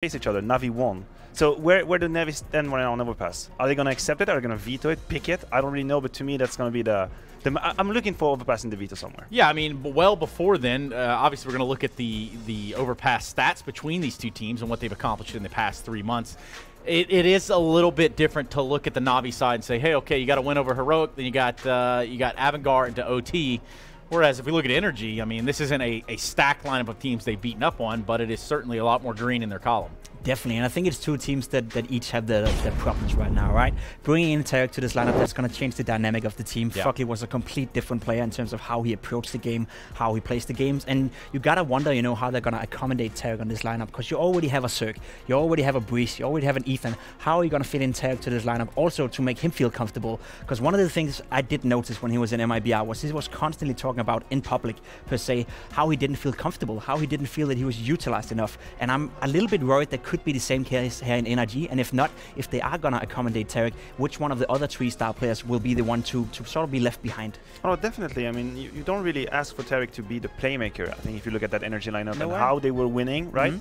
face each other. Navi won. So where do Navi stand right now on Overpass? Are they going to accept it? Are they going to veto it? Pick it? I don't really know, but to me that's going to be the I'm looking for Overpass in the veto somewhere. Yeah, I mean, well before then, obviously we're going to look at the Overpass stats between these two teams and what they've accomplished in the past 3 months. It is a little bit different to look at the Navi side and say, hey, okay, you got to win over Heroic, then you got Avangard into OT. Whereas if we look at Energy, I mean, this isn't a stacked lineup of teams they've beaten up on, but it is certainly a lot more green in their column. Definitely, and I think it's two teams that each have their problems right now, right? Bringing in Tarek to this lineup, that's going to change the dynamic of the team. Yeah. Fucky was a complete different player in terms of how he approached the game, how he plays the games, and you gotta wonder, you know, how they're going to accommodate Tarek on this lineup, because you already have a Cirque, you already have a Breeze, you already have an Ethan. How are you going to fit in Tarek to this lineup also to make him feel comfortable? Because one of the things I did notice when he was in MIBR was he was constantly talking about in public, per se, how he didn't feel comfortable, how he didn't feel that he was utilized enough, and I'm a little bit worried that could be the same case here in Energy, and if not, if they are going to accommodate Tarek, which one of the other 3-star players will be the one to sort of be left behind? Oh, definitely. I mean, you don't really ask for Tarek to be the playmaker. I think if you look at that Energy lineup and how they were winning, right?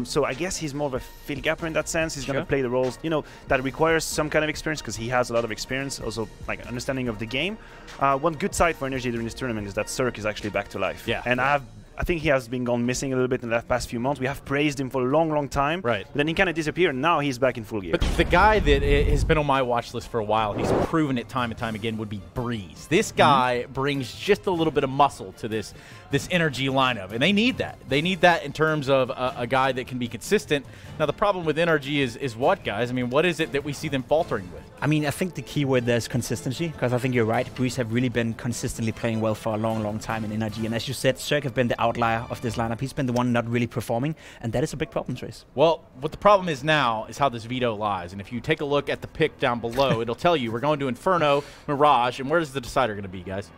So I guess he's more of a field gapper in that sense. He's going to play the roles, you know, that requires some kind of experience, because he has a lot of experience, also like understanding of the game. One good side for Energy during this tournament is that Cirque is actually back to life. Yeah. And I think he has been gone missing a little bit in the past few months. We have praised him for a long, long time. Right. But then he kind of disappeared, and now he's back in full gear. But the guy that has been on my watch list for a while, he's proven it time and time again, would be Breeze. This guy brings just a little bit of muscle to this Energy lineup, and they need that. They need that in terms of a guy that can be consistent. Now, the problem with Energy is what, guys? I mean, what is it that we see them faltering with? I mean, I think the key word there is consistency, because I think you're right. Breeze have really been consistently playing well for a long, long time in Energy. And as you said, Cirque have been the outlier of this lineup. He's been the one not really performing, and that is a big problem, Trace. Well, what the problem is now is how this veto lies. And if you take a look at the pick down below, it'll tell you we're going to Inferno, Mirage, and where is the decider going to be, guys?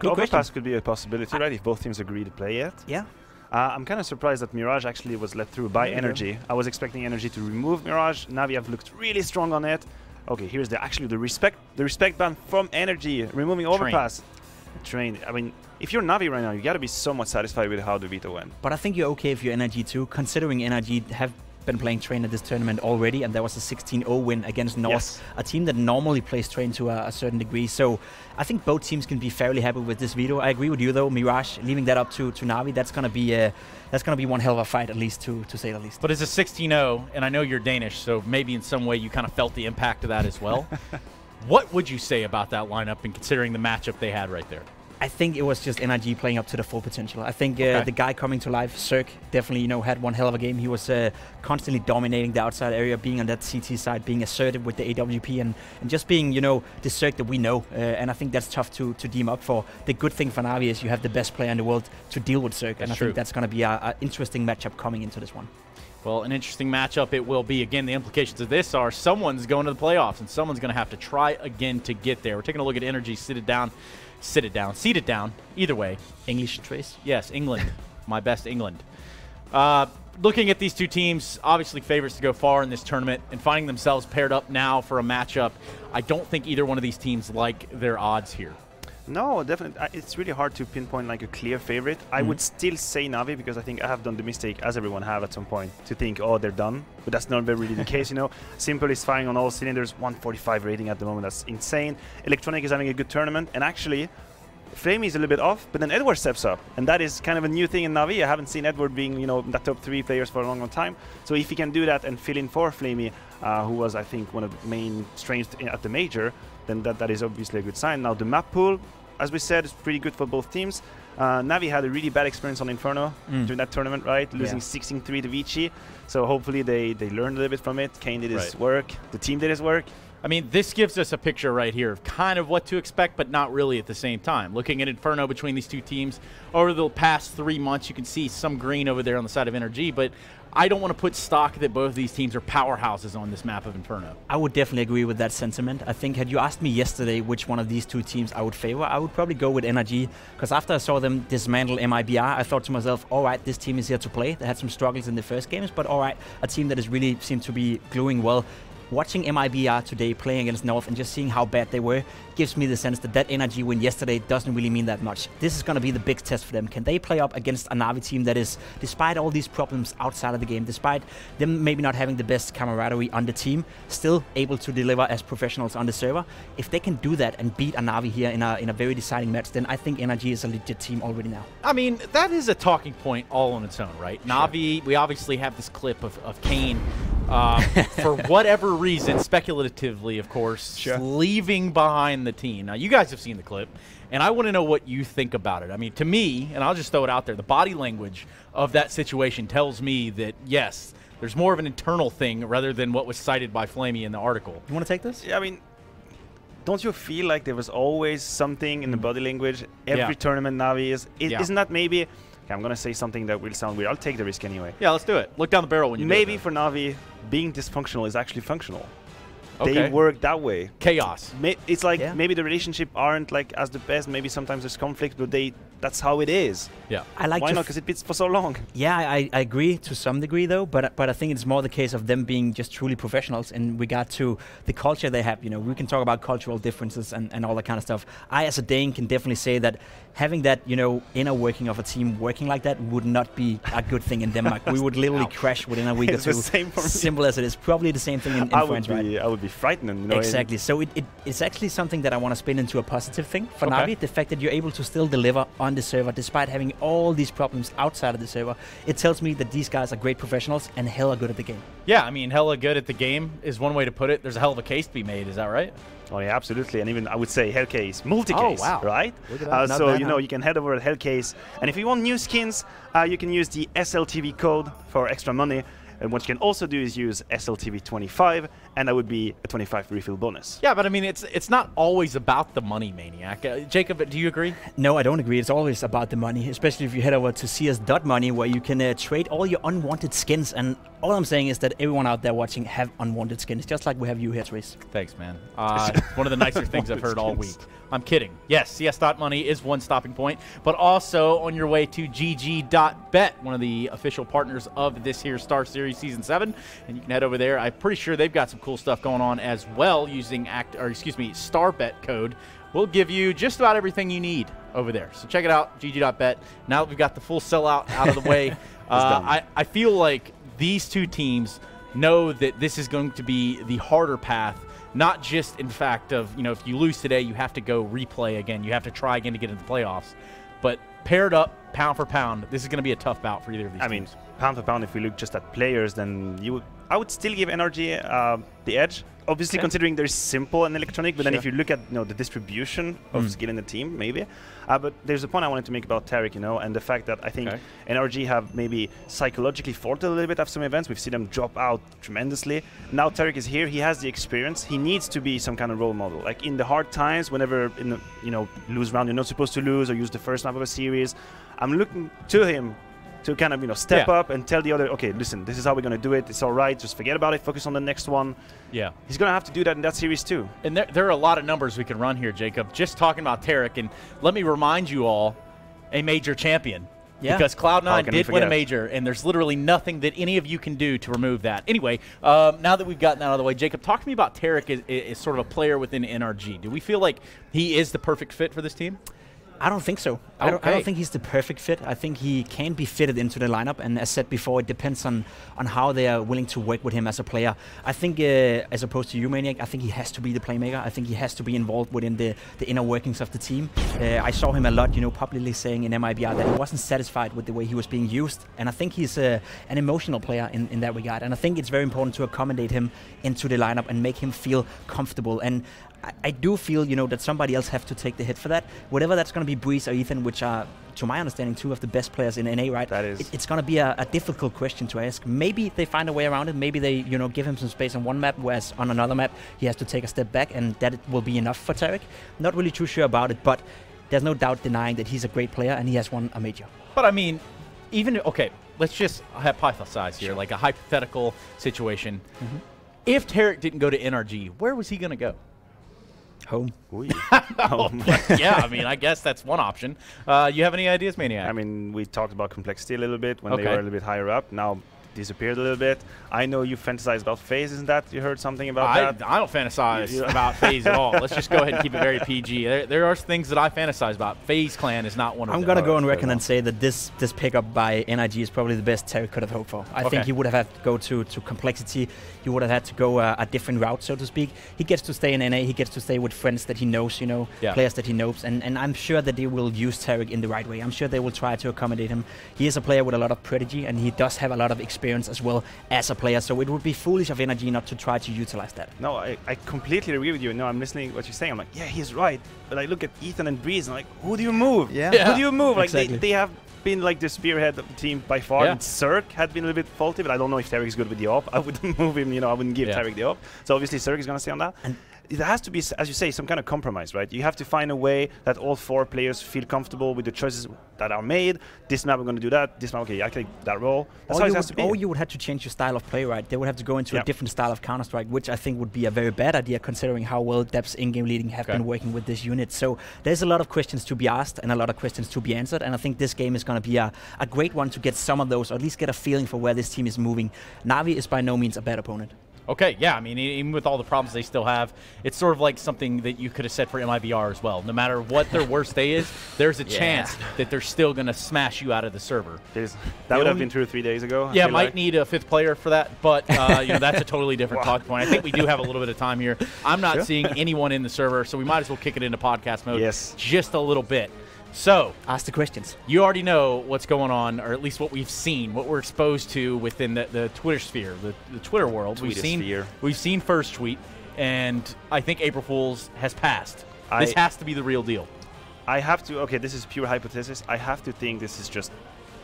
Overpass could be a possibility, right, if both teams agree to play it. Yeah. I'm kind of surprised that Mirage actually was let through by Energy. I was expecting Energy to remove Mirage. Navi have looked really strong on it. Okay, here's the respect ban from Energy, removing Overpass. Train. I mean, if you're Navi right now, you got to be somewhat satisfied with how the veto went. But I think you're okay if you're Energy too, considering Energy have been playing Train at this tournament already, and there was a 16-0 win against North, a team that normally plays Train to a certain degree. So I think both teams can be fairly happy with this veto. I agree with you though, Mirage, leaving that up to Navi, that's gonna be one hell of a fight, at least to say the least. But it's a 16-0, and I know you're Danish, so maybe in some way you kind of felt the impact of that as well. What would you say about that lineup, and considering the matchup they had right there? I think it was just Energy playing up to the full potential. I think the guy coming to life, Cirque, definitely, you know, had one hell of a game. He was constantly dominating the outside area, being on that CT side, being assertive with the AWP, and just being, you know, the Cirque that we know. And I think that's tough to deem up for. The good thing for Navi is you have the best player in the world to deal with Cirque, and I think that's going to be an interesting matchup coming into this one. Well, an interesting matchup it will be. Again, the implications of this are someone's going to the playoffs, and someone's going to have to try again to get there. We're taking a look at Energy, seated down, either way. English, Trace? Yes, England. My best England. Looking at these two teams, obviously favorites to go far in this tournament, and finding themselves paired up now for a matchup, I don't think either one of these teams like their odds here. No, definitely. It's really hard to pinpoint like a clear favorite. I would still say Navi, because I think I have done the mistake, as everyone have at some point, to think, oh, they're done. But that's not really the case, you know. Simple is firing on all cylinders, 145 rating at the moment. That's insane. Electronic is having a good tournament. And actually, Flamey is a little bit off, but then Edward steps up. And that is kind of a new thing in Navi. I haven't seen Edward being, you know, the top 3 players for a long, long time. So if he can do that and fill in for Flamey, who was, I think, one of the main strengths at the major, then that is obviously a good sign. Now, the map pool, as we said, is pretty good for both teams. Navi had a really bad experience on Inferno during that tournament, right? Losing 16-3 to Vici. So hopefully they learned a little bit from it. Kane did his work. The team did his work. I mean, this gives us a picture right here of kind of what to expect, but not really at the same time. Looking at Inferno between these two teams, over the past 3 months, you can see some green over there on the side of Energy, but I don't want to put stock that both of these teams are powerhouses on this map of Inferno. I would definitely agree with that sentiment. I think had you asked me yesterday which one of these two teams I would favor, I would probably go with Energy, because after I saw them dismantle MIBR, I thought to myself, all right, this team is here to play. They had some struggles in the first games, but all right, a team that has really seemed to be gluing well. watching MIBR today playing against North and just seeing how bad they were gives me the sense that that energy win yesterday doesn't really mean that much. This is going to be the big test for them. Can they play up against a Na'Vi team that is, despite all these problems outside of the game, despite them maybe not having the best camaraderie on the team, still able to deliver as professionals on the server? If they can do that and beat a Na'Vi here in a very deciding match, then I think Energy is a legit team already now. I mean, that is a talking point all on its own, right? Sure. Na'Vi, we obviously have this clip of Kane, for whatever reason, speculatively, of course, leaving behind the team. Now, you guys have seen the clip, and I want to know what you think about it. I mean, to me, and I'll just throw it out there, the body language of that situation tells me that, yes, there's more of an internal thing rather than what was cited by Flamey in the article. You want to take this? Yeah, I mean, don't you feel like there was always something in the body language? Every tournament Na'Vi is. Isn't that maybe... Okay, I'm going to say something that will sound weird. I'll take the risk anyway. Yeah, let's do it. Look down the barrel when you do it. Maybe for Na'Vi, being dysfunctional is actually functional. Okay. They work that way. Chaos. It's like maybe the relationship aren't like as the best. Maybe sometimes there's conflict, but that's how it is. Yeah. I like Why not? Because it fits for so long. Yeah, I agree to some degree though, but I think it's more the case of them being just truly professionals in regard to the culture they have. You know, we can talk about cultural differences and all that kind of stuff. I, as a Dane, can definitely say that having that, you know, inner working of a team working like that would not be a good thing in Denmark. We would literally crash within a week or two. It's the same for me. Simple as it is. Probably the same thing in France, right? I would be frightened. You know, exactly. So it's actually something that I want to spin into a positive thing for Na'Vi. The fact that you're able to still deliver on the server despite having all these problems outside of the server. It tells me that these guys are great professionals and hella good at the game. Yeah, I mean, hella good at the game is one way to put it. There's a hell of a case to be made. Is that right? Oh yeah, absolutely. And even I would say Hellcase, multi-case, right? Look at that. So you know, you can head over at Hellcase, and if you want new skins, you can use the SLTV code for extra money. And what you can also do is use SLTV25, and that would be a 25 refill bonus. Yeah, but I mean, it's not always about the money, Maniac. Jacob, do you agree? No, I don't agree. It's always about the money, especially if you head over to CS.money, where you can trade all your unwanted skins. And all I'm saying is that everyone out there watching have unwanted skins, just like we have you here, Trace. Thanks, man. One of the nicer things I've heard all week. I'm kidding. Yes, CS.money is one stopping point, but also on your way to GG.BET, one of the official partners of this here Star Series Season 7, and you can head over there. I'm pretty sure they've got some cool stuff going on as well using StarBet code. We'll give you just about everything you need over there. So check it out, GG.BET. Now that we've got the full sellout out of the way, I feel like these two teams know that this is going to be the harder path. Not just in fact of, you know, if you lose today, you have to go replay again. You have to try again to get into the playoffs. But paired up, pound for pound, this is going to be a tough bout for either of these teams. I mean, pound for pound, if we look just at players, then I would still give NRG the edge. Obviously, considering they're simple and electronic, but then if you look at the distribution of skill in the team, maybe. But there's a point I wanted to make about Taric, and the fact that I think NRG have maybe psychologically faltered a little bit after some events. We've seen them drop out tremendously. Now Taric is here. He has the experience. He needs to be some kind of role model. Like in the hard times, whenever in the lose round you're not supposed to lose, or use the first map of a series, I'm looking to him to kind of step up and tell the other, okay, listen, this is how we're going to do it. It's all right. Just forget about it. Focus on the next one. Yeah. He's going to have to do that in that series too. And there are a lot of numbers we can run here, Jacob. Just talking about Taric, and let me remind you all, a major champion. Yeah. Because Cloud9 did win a major, and there's literally nothing that any of you can do to remove that. Anyway, now that we've gotten that out of the way, Jacob, talk to me about Taric as sort of a player within NRG. Do we feel like he is the perfect fit for this team? I don't think so. I don't think he's the perfect fit. I think he can be fitted into the lineup, and as said before, it depends on how they are willing to work with him as a player. I think, as opposed to you, Maniac, I think he has to be the playmaker. I think he has to be involved within the inner workings of the team. I saw him a lot, publicly saying in MIBR that he wasn't satisfied with the way he was being used, and I think he's an emotional player in that regard. And I think it's very important to accommodate him into the lineup and make him feel comfortable. And I do feel, that somebody else have to take the hit for that. Whatever that's going to be Breeze or Ethan, which are, to my understanding, two of the best players in NA, right? That is. It's going to be a difficult question to ask. Maybe they find a way around it. Maybe they, give him some space on one map, whereas on another map he has to take a step back, and that it will be enough for Taric. Not really too sure about it, but there's no doubt denying that he's a great player and he has won a major. But I mean, okay, let's just hypothesize here, like a hypothetical situation. If Taric didn't go to NRG, where was he going to go? Home. Home. Yeah, I mean, I guess that's one option. You have any ideas, Maniac? I mean, we talked about complexity a little bit when they were a little bit higher up. Now, disappeared a little bit. I know you fantasize about FaZe, isn't that? You heard something about that? I don't fantasize about FaZe at all. Let's just go ahead and keep it very PG. There are things that I fantasize about. FaZe Clan is not one of them. I'm going to go on record and say that this pickup by NIG is probably the best Terry could have hoped for. I think he would have had to go to complexity. He would have had to go a different route, so to speak. He gets to stay in NA. He gets to stay with friends that he knows, you know, players that he knows. And I'm sure that they will use Tarek in the right way. I'm sure they will try to accommodate him. He is a player with a lot of prodigy, and he does have a lot of experience as well as a player. So it would be foolish of NIG not to try to utilize that. No, I completely agree with you. No, I'm listening to what you're saying. I'm like, yeah, he's right. But I look at Ethan and Breeze, and I'm like, who do you move? Yeah. Who do you move? Like exactly. they have been like the spearhead of the team by far. And Cirque had been a little bit faulty, but I don't know if Tarek is good with the op. I wouldn't move him, you know, I wouldn't give Tarek the op. So obviously Cirque is going to stay on that. And it has to be, as you say, some kind of compromise, right? You have to find a way that all 4 players feel comfortable with the choices that are made. This map I'm going to do that. This map, okay, I take that role. That's how it has to be. Or you would have to change your style of play, right? They would have to go into a different style of Counter-Strike, which I think would be a very bad idea considering how well Depth's in-game leading have been working with this unit. So there's a lot of questions to be asked and a lot of questions to be answered. And I think this game is going to be a great one to get some of those, or at least get a feeling for where this team is moving. Na'Vi is by no means a bad opponent. Okay, yeah, I mean, even with all the problems they still have, it's sort of like something that you could have said for MIBR as well. No matter what their worst day is, there's a chance that they're still going to smash you out of the server. That would have been true 3 days ago. Yeah, might need a 5th player for that, but you know, that's a totally different talking point. I think we do have a little bit of time here. I'm not seeing anyone in the server, so we might as well kick it into podcast mode just a little bit. So, ask the questions. You already know what's going on, or at least what we've seen, what we're exposed to within the Twitter sphere, the Twitter world. We've seen first tweet, and I think April Fool's has passed. This has to be the real deal. I have to. Okay, this is pure hypothesis. I have to think this is just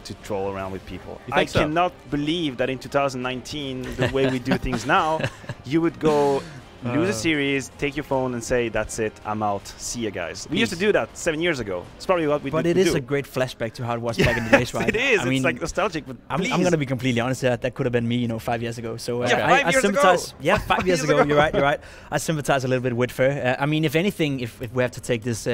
to troll around with people. I cannot believe that in 2019, the way we do things now, you would go. Lose a series, take your phone and say, that's it, I'm out, see ya guys. We used to do that 7 years ago. It's probably what we do. But it is a great flashback to how it was back in the days, right? It is, I mean, it's like nostalgic, but I'm going to be completely honest here, that could have been me, you know, 5 years ago. So I sympathize. Yeah, 5 years ago, you're right. I sympathize a little bit with Fer. I mean, if anything, if we have to take this...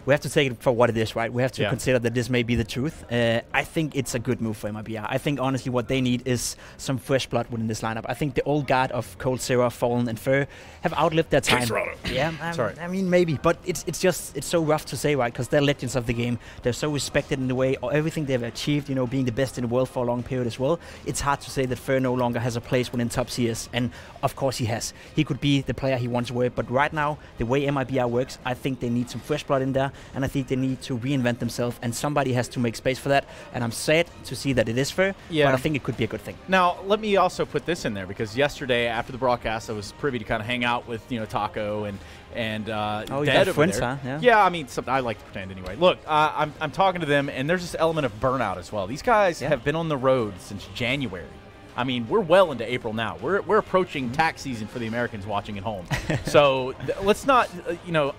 we have to take it for what it is, right? We have to consider that this may be the truth. I think it's a good move for MIBR. I think, honestly, what they need is some fresh blood within this lineup. I think the old guard of Cold Zero, Fallen, and Fer have outlived their time. Yeah, I mean, maybe. But it's so rough to say, right? Because they're legends of the game. They're so respected in the way, or everything they've achieved, you know, being the best in the world for a long period as well. It's hard to say that Fer no longer has a place within top CS. And, of course, he has. He could be the player he wants to work. But right now, the way MIBR works, I think they need some fresh blood in there. And I think they need to reinvent themselves, and somebody has to make space for that. And I'm sad to see that it is Fer, but I think it could be a good thing. Now, let me also put this in there, because yesterday after the broadcast, I was privy to kind of hang out with, you know, Taco and oh, you Dead got friends, huh? Yeah, I mean, I like to pretend anyway. Look, I'm talking to them, and there's this element of burnout as well. These guys have been on the road since January. I mean, we're well into April now. We're approaching tax season for the Americans watching at home. So let's not, you know,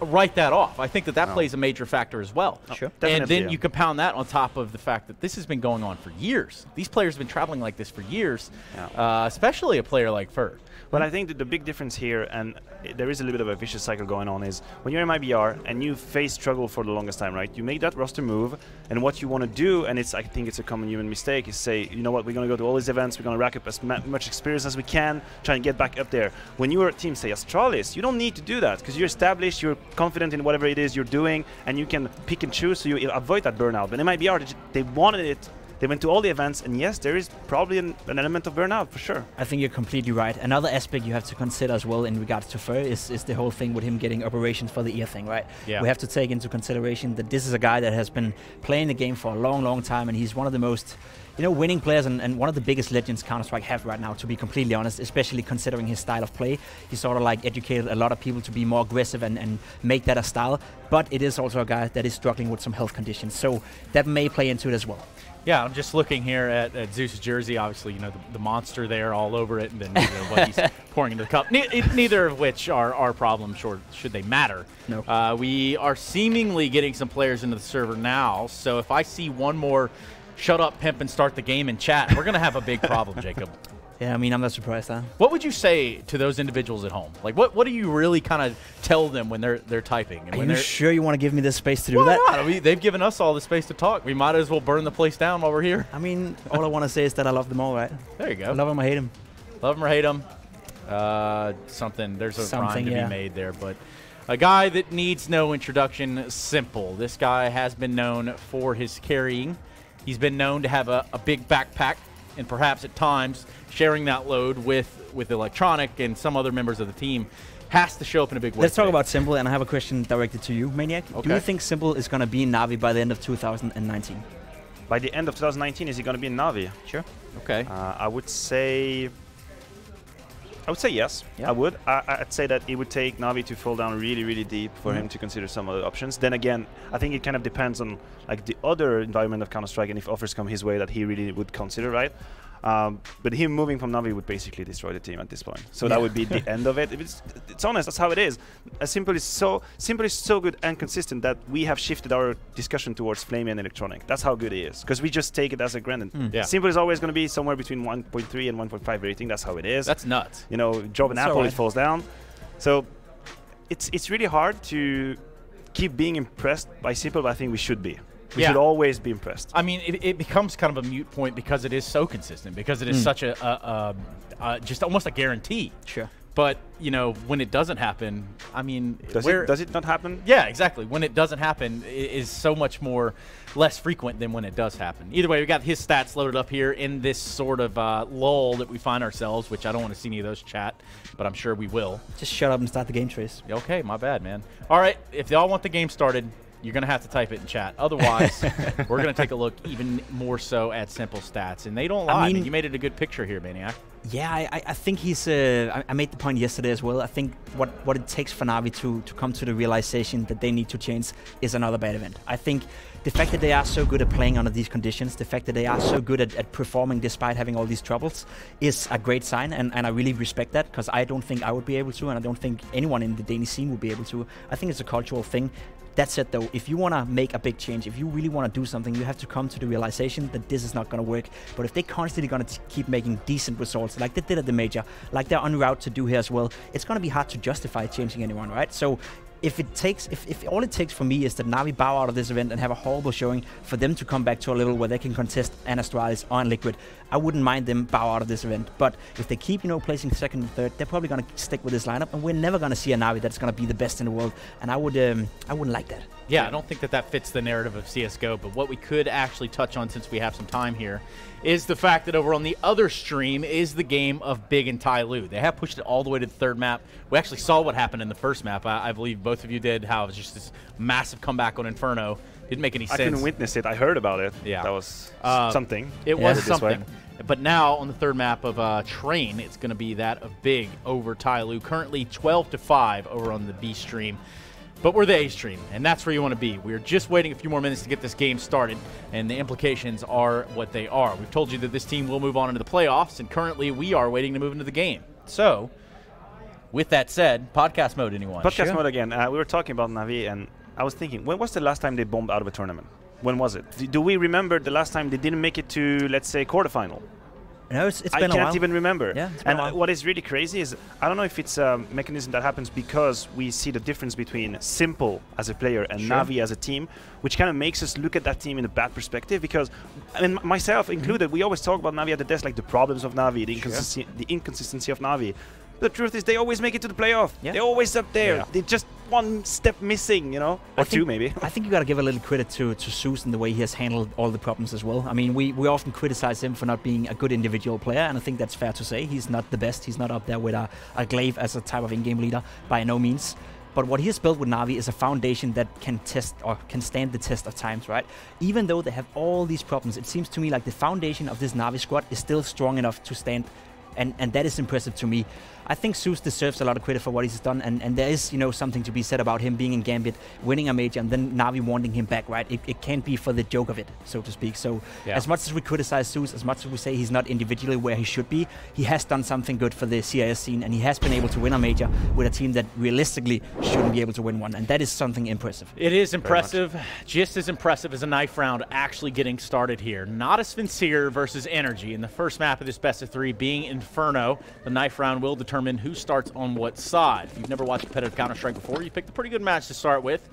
write that off. I think that plays a major factor as well. Sure. And then you compound that on top of the fact that this has been going on for years. These players have been traveling like this for years, especially a player like Fer. But I think that the big difference here, and there is a little bit of a vicious cycle going on, is when you're in MIBR and you face struggle for the longest time, right? You make that roster move, and what you want to do, and I think it's a common human mistake, is say, you know what, we're going to go to all these events, we're going to rack up as much experience as we can, try and get back up there. When you're a team, say Astralis, you don't need to do that, because you're established, you're confident in whatever it is you're doing, and you can pick and choose, so you avoid that burnout. But in MIBR, they wanted it. They went to all the events, and yes, there is probably an element of burnout, for sure. I think you're completely right. Another aspect you have to consider as well in regards to Fer is the whole thing with him getting operations for the ear thing, right? Yeah. We have to take into consideration that this is a guy that has been playing the game for a long, long time, and he's one of the most, you know, winning players and one of the biggest legends Counter-Strike have right now, to be completely honest, especially considering his style of play. He sort of like educated a lot of people to be more aggressive and make that a style, but it is also a guy that is struggling with some health conditions, so that may play into it as well. Yeah, I'm just looking here at Zeus's jersey. Obviously, you know, the monster there all over it, and then what he's pouring into the cup. Neither of which are our problems, should they matter. No. We are seemingly getting some players into the server now, so if I see one more shut up, pimp, and start the game in chat, we're going to have a big problem, Jacob. Yeah, I mean, I'm not surprised, huh? What would you say to those individuals at home? Like, what do you really kind of tell them when they're typing? And Are when you sure you want to give me this space to do that? Not? I mean, they've given us all the space to talk. We might as well burn the place down while we're here. I mean, all I want to say is that I love them all, right? There you go. I love them or hate them. Love them or hate them. There's a rhyme to be made there, but a guy that needs no introduction, Simple. This guy has been known for his carrying. He's been known to have a big backpack, and perhaps at times sharing that load with Electronic and some other members of the team has to show up in a big way. Let's talk about Simple, and I have a question directed to you, Maniac. Okay. Do you think Simple is going to be in Na'Vi by the end of 2019? By the end of 2019, is he going to be in Na'Vi? Sure. Okay. I would say yes. Yeah. I would. I'd say that it would take Na'Vi to fall down really, really deep for him to consider some other options. Then again, I think it kind of depends on like the other environment of Counter-Strike and if offers come his way that he really would consider, right? But him moving from Na'Vi would basically destroy the team at this point. So that would be the end of it. It's honest, that's how it is. Simple is so good and consistent that we have shifted our discussion towards Flamey and Electronic. That's how good he is. Because we just take it as a granted. Yeah. Simple is always going to be somewhere between 1.3 and 1.5 rating. That's how it is. That's nuts. You know, drop an apple, right. it falls down. So it's really hard to keep being impressed by Simple, but I think we should be. We should always be impressed. I mean, it becomes kind of a moot point because it is so consistent, because it is such a just almost a guarantee. Sure. But, you know, when it doesn't happen, I mean... Does it not happen? Yeah, exactly. When it doesn't happen, it is so much more less frequent than when it does happen. Either way, we got his stats loaded up here in this sort of lull that we find ourselves, which I don't want to see any of those chat, but I'm sure we will. Just shut up and start the game, Trace. Okay, my bad, man. All right, if y'all want the game started, you're going to have to type it in chat. Otherwise, we're going to take a look even more so at Simple stats. And they don't lie. I mean, you made it a good picture here, Maniac. Yeah, I think he's... I made the point yesterday as well. I think what it takes for Na'Vi to come to the realization that they need to change is another bad event. I think the fact that they are so good at playing under these conditions, the fact that they are so good at performing despite having all these troubles is a great sign, and I really respect that, because I don't think I would be able to, and I don't think anyone in the Danish scene would be able to. I think it's a cultural thing. That said, though, if you want to make a big change, if you really want to do something, you have to come to the realization that this is not going to work. But if they're constantly going to keep making decent results, like they did at the Major, like they're en route to do here as well, it's going to be hard to justify changing anyone, right? So if all it takes for me is that Na'Vi bow out of this event and have a horrible showing for them to come back to a level where they can contest an Astralis on Liquid, I wouldn't mind them bow out of this event. But if they keep, placing second and third, they're probably going to stick with this lineup, and we're never going to see a Na'Vi that's going to be the best in the world. And I wouldn't like that. Yeah, I don't think that fits the narrative of CSGO, but what we could actually touch on, since we have some time here, is the fact that over on the other stream is the game of Big and Tai Lu. They have pushed it all the way to the third map. We actually saw what happened in the first map. I believe both of you did, how it was just this massive comeback on Inferno. Didn't make any sense. I couldn't witness it. I heard about it. Yeah. That was something. It was something. But now on the third map of Train, it's going to be that of Big over Tai Lu. Currently 12-5 over on the B stream. But we're the A stream, and that's where you want to be. We're just waiting a few more minutes to get this game started, and the implications are what they are. We've told you that this team will move on into the playoffs, and currently we are waiting to move into the game. So, with that said, podcast mode, anyone? Podcast mode again. We were talking about Na'Vi, and I was thinking, when was the last time they bombed out of a tournament? When was it? Do we remember the last time they didn't make it to, let's say, quarterfinal? No, it's been a while. I can't even remember. Yeah, it's been a while. What is really crazy is, I don't know if it's a mechanism that happens because we see the difference between Simple as a player and Na'Vi as a team, which kind of makes us look at that team in a bad perspective, because, I mean, myself included, we always talk about Na'Vi at the desk, like the problems of Na'Vi, the inconsistency of Na'Vi. The truth is, they always make it to the playoff. Yeah. They're always up there. Yeah. They're just one step missing, or two maybe. I think you got to give a little credit to Zeus in the way he has handled all the problems as well. I mean, we often criticize him for not being a good individual player, and I think that's fair to say. He's not the best. He's not up there with a Glaive as a type of in-game leader by no means. But what he has built with Na'Vi is a foundation that can test or can stand the test of times, right? Even though they have all these problems, it seems to me like the foundation of this Na'Vi squad is still strong enough to stand. And that is impressive to me. I think Zeus deserves a lot of credit for what he's done, and there is, something to be said about him being in Gambit, winning a major, and then Na'Vi wanting him back, right? It can't be for the joke of it, so to speak. So as much as we criticize Zeus, as much as we say he's not individually where he should be, he has done something good for the CIS scene, and he has been able to win a major with a team that realistically shouldn't be able to win one, and that is something impressive. It is impressive, just as impressive as a knife round actually getting started here. Not a Sphinxeer versus Energy in the first map of this best of 3 being in Inferno. The knife round will determine who starts on what side. If you've never watched competitive Counter-Strike before, you picked a pretty good match to start with.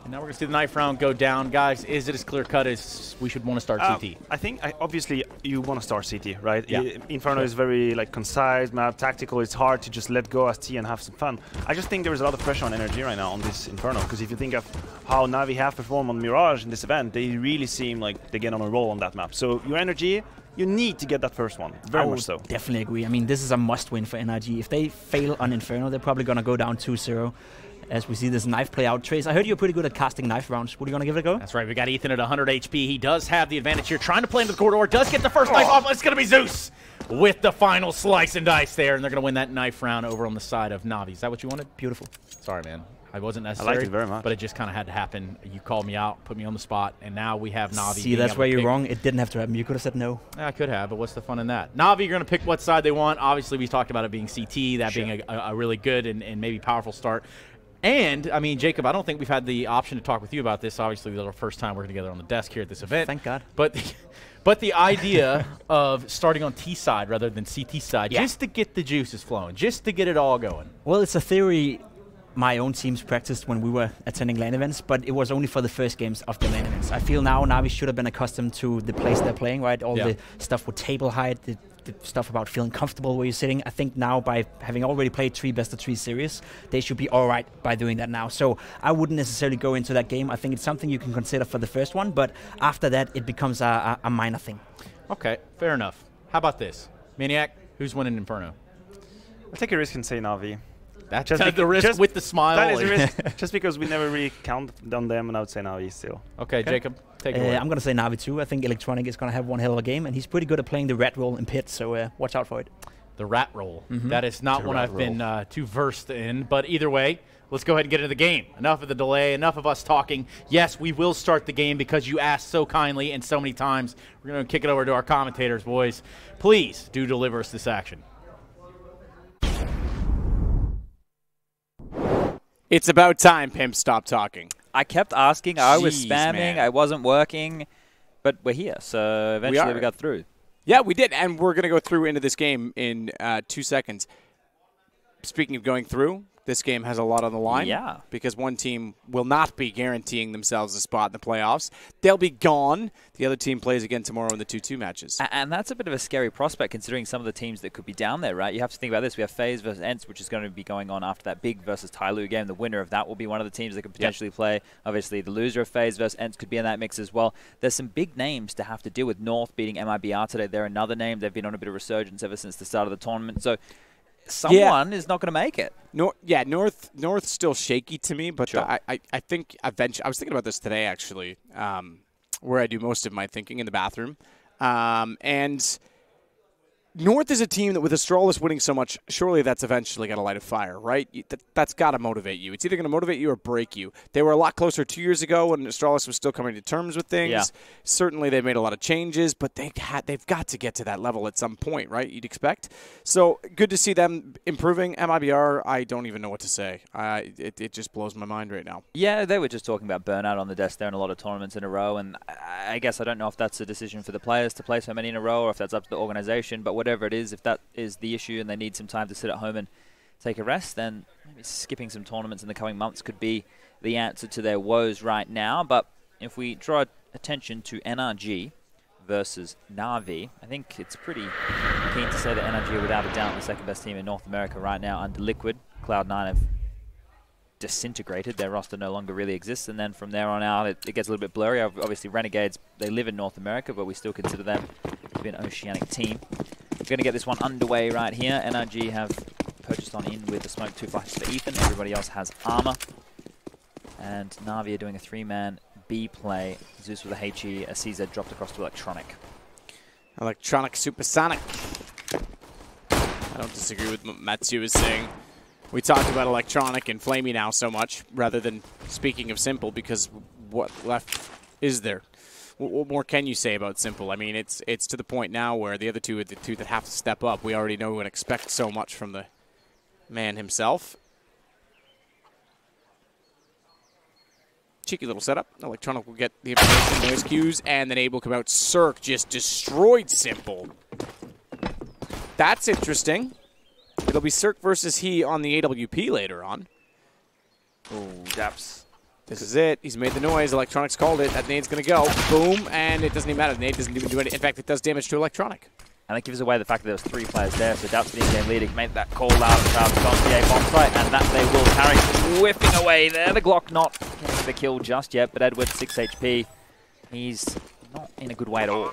And now we're going to see the knife round go down. Guys, is it as clear-cut as we should want to start CT? I think, obviously, you want to start CT, right? Yeah. Inferno is very concise, map, tactical. It's hard to just let go as T and have some fun. I just think there is a lot of pressure on energy right now on this Inferno, because if you think of how Na'Vi have performed on Mirage in this event, they really seem like they get on a roll on that map. So your energy, you need to get that first one, very much so. Definitely agree. I mean, this is a must-win for NRG. If they fail on Inferno, they're probably going to go down 2-0. As we see this knife play out. Trace, I heard you're pretty good at casting knife rounds. What are you going to give it a go? That's right. We got Ethan at 100 HP. He does have the advantage here. Trying to play into the corridor. Does get the first knife off. It's going to be Zeus with the final slice and dice there. And they're going to win that knife round over on the side of Na'Vi. Is that what you wanted? Beautiful. Sorry, man. I wasn't necessary. I liked it very much. But it just kind of had to happen. You called me out, put me on the spot, and now we have Na'Vi. See, that's where you're wrong. It didn't have to happen. You could have said no. Yeah, I could have, but what's the fun in that? Na'Vi, you're going to pick what side they want. Obviously, we talked about it being CT, that being a really good and maybe powerful start. And, I mean, Jacob, I don't think we've had the option to talk with you about this. Obviously, this is our first time working together on the desk here at this event. Thank God. But the idea of starting on T side rather than CT side, just to get the juices flowing, just to get it all going. Well, it's a theory my own teams practiced when we were attending LAN events, but it was only for the first games of the LAN events. I feel now Na'Vi should have been accustomed to the place they're playing, right? All the stuff with table height, the stuff about feeling comfortable where you're sitting. I think now, by having already played 3 best-of-3 series, they should be all right by doing that now. So I wouldn't necessarily go into that game. I think it's something you can consider for the first one, but after that, it becomes a minor thing. Okay, fair enough. How about this? Maniac, who's winning Inferno? I'll take a risk and say Na'Vi. That's just the risk with the smile. That is a risk, just because we never really count on them, and I would say Na'Vi still. Okay, Jacob, take it away. I'm going to say Na'Vi too. I think Electronic is going to have one hell of a game, and he's pretty good at playing the rat role in pit, so watch out for it. The rat roll. That is not one I've been too versed in, but either way, let's go ahead and get into the game. Enough of the delay, enough of us talking. Yes, we will start the game because you asked so kindly and so many times. We're going to kick it over to our commentators, boys. Please do deliver us this action. It's about time, Pimp. Stop talking. I kept asking. I was Jeez, spamming. man. I wasn't working. But we're here, so eventually we got through. Yeah, we did, and we're going to go through into this game in 2 seconds. Speaking of going through, this game has a lot on the line. Yeah. Because one team will not be guaranteeing themselves a spot in the playoffs. They'll be gone. The other team plays again tomorrow in the 2-2 matches. And that's a bit of a scary prospect considering some of the teams that could be down there, right? You have to think about this. We have FaZe versus ENCE, which is going to be going on after that big versus Tyloo game. The winner of that will be one of the teams that could potentially play. Obviously, the loser of FaZe versus ENCE could be in that mix as well. There's some big names to have to deal with. North beating MIBR today. They're another name. They've been on a bit of resurgence ever since the start of the tournament. So someone is not going to make it. North's still shaky to me, but I think eventually, I was thinking about this today actually, where I do most of my thinking in the bathroom, and North is a team that with Astralis winning so much, surely that's eventually going to light a fire, right? That's got to motivate you. It's either going to motivate you or break you. They were a lot closer 2 years ago when Astralis was still coming to terms with things. Yeah. Certainly they've made a lot of changes, but they've got to get to that level at some point, right? You'd expect. So good to see them improving. MIBR, I don't even know what to say. It just blows my mind right now. Yeah, they were just talking about burnout on the desk there in a lot of tournaments in a row, and I guess I don't know if that's a decision for the players to play so many in a row or if that's up to the organization, but whatever it is, if that is the issue and they need some time to sit at home and take a rest, then maybe skipping some tournaments in the coming months could be the answer to their woes right now. But if we draw attention to NRG versus Na'Vi, I think it's pretty keen to say that NRG are without a doubt the second best team in North America right now under Liquid. Cloud9 have disintegrated. Their roster no longer really exists, and then from there on out it gets a little bit blurry. Obviously Renegades, they live in North America, but we still consider them to be an oceanic team. We're going to get this one underway right here. NRG have purchased on in with the smoke 2 flashes for Ethan. Everybody else has armor. And Na'Vi are doing a 3-man B play. Zeus with a HE, a CZ dropped across to Electronic. Electronic Supersonic. I don't disagree with what Matsu is saying. We talked about Electronic and Flamey now so much, rather than speaking of Simple, because what left is there? What more can you say about Simple? I mean, it's to the point now where the other two are the two that have to step up. We already know and expect so much from the man himself. Cheeky little setup. Electronic will get the information, noise cues, and then Abe will come out. Cirque just destroyed Simple. That's interesting. It'll be Cirque versus he on the AWP later on. Oh, Daps. This is it. He's made the noise. Electronics called it. That nade's going to go. Boom. And it doesn't even matter. The nade doesn't even do anything. In fact, it does damage to Electronic. And that gives away the fact that there was 3 players there, so Daps being game leader made that call out from the A bomb site, and that they will carry whipping away there. The Glock not getting the kill just yet, but Edward 6 HP. He's not in a good way at all.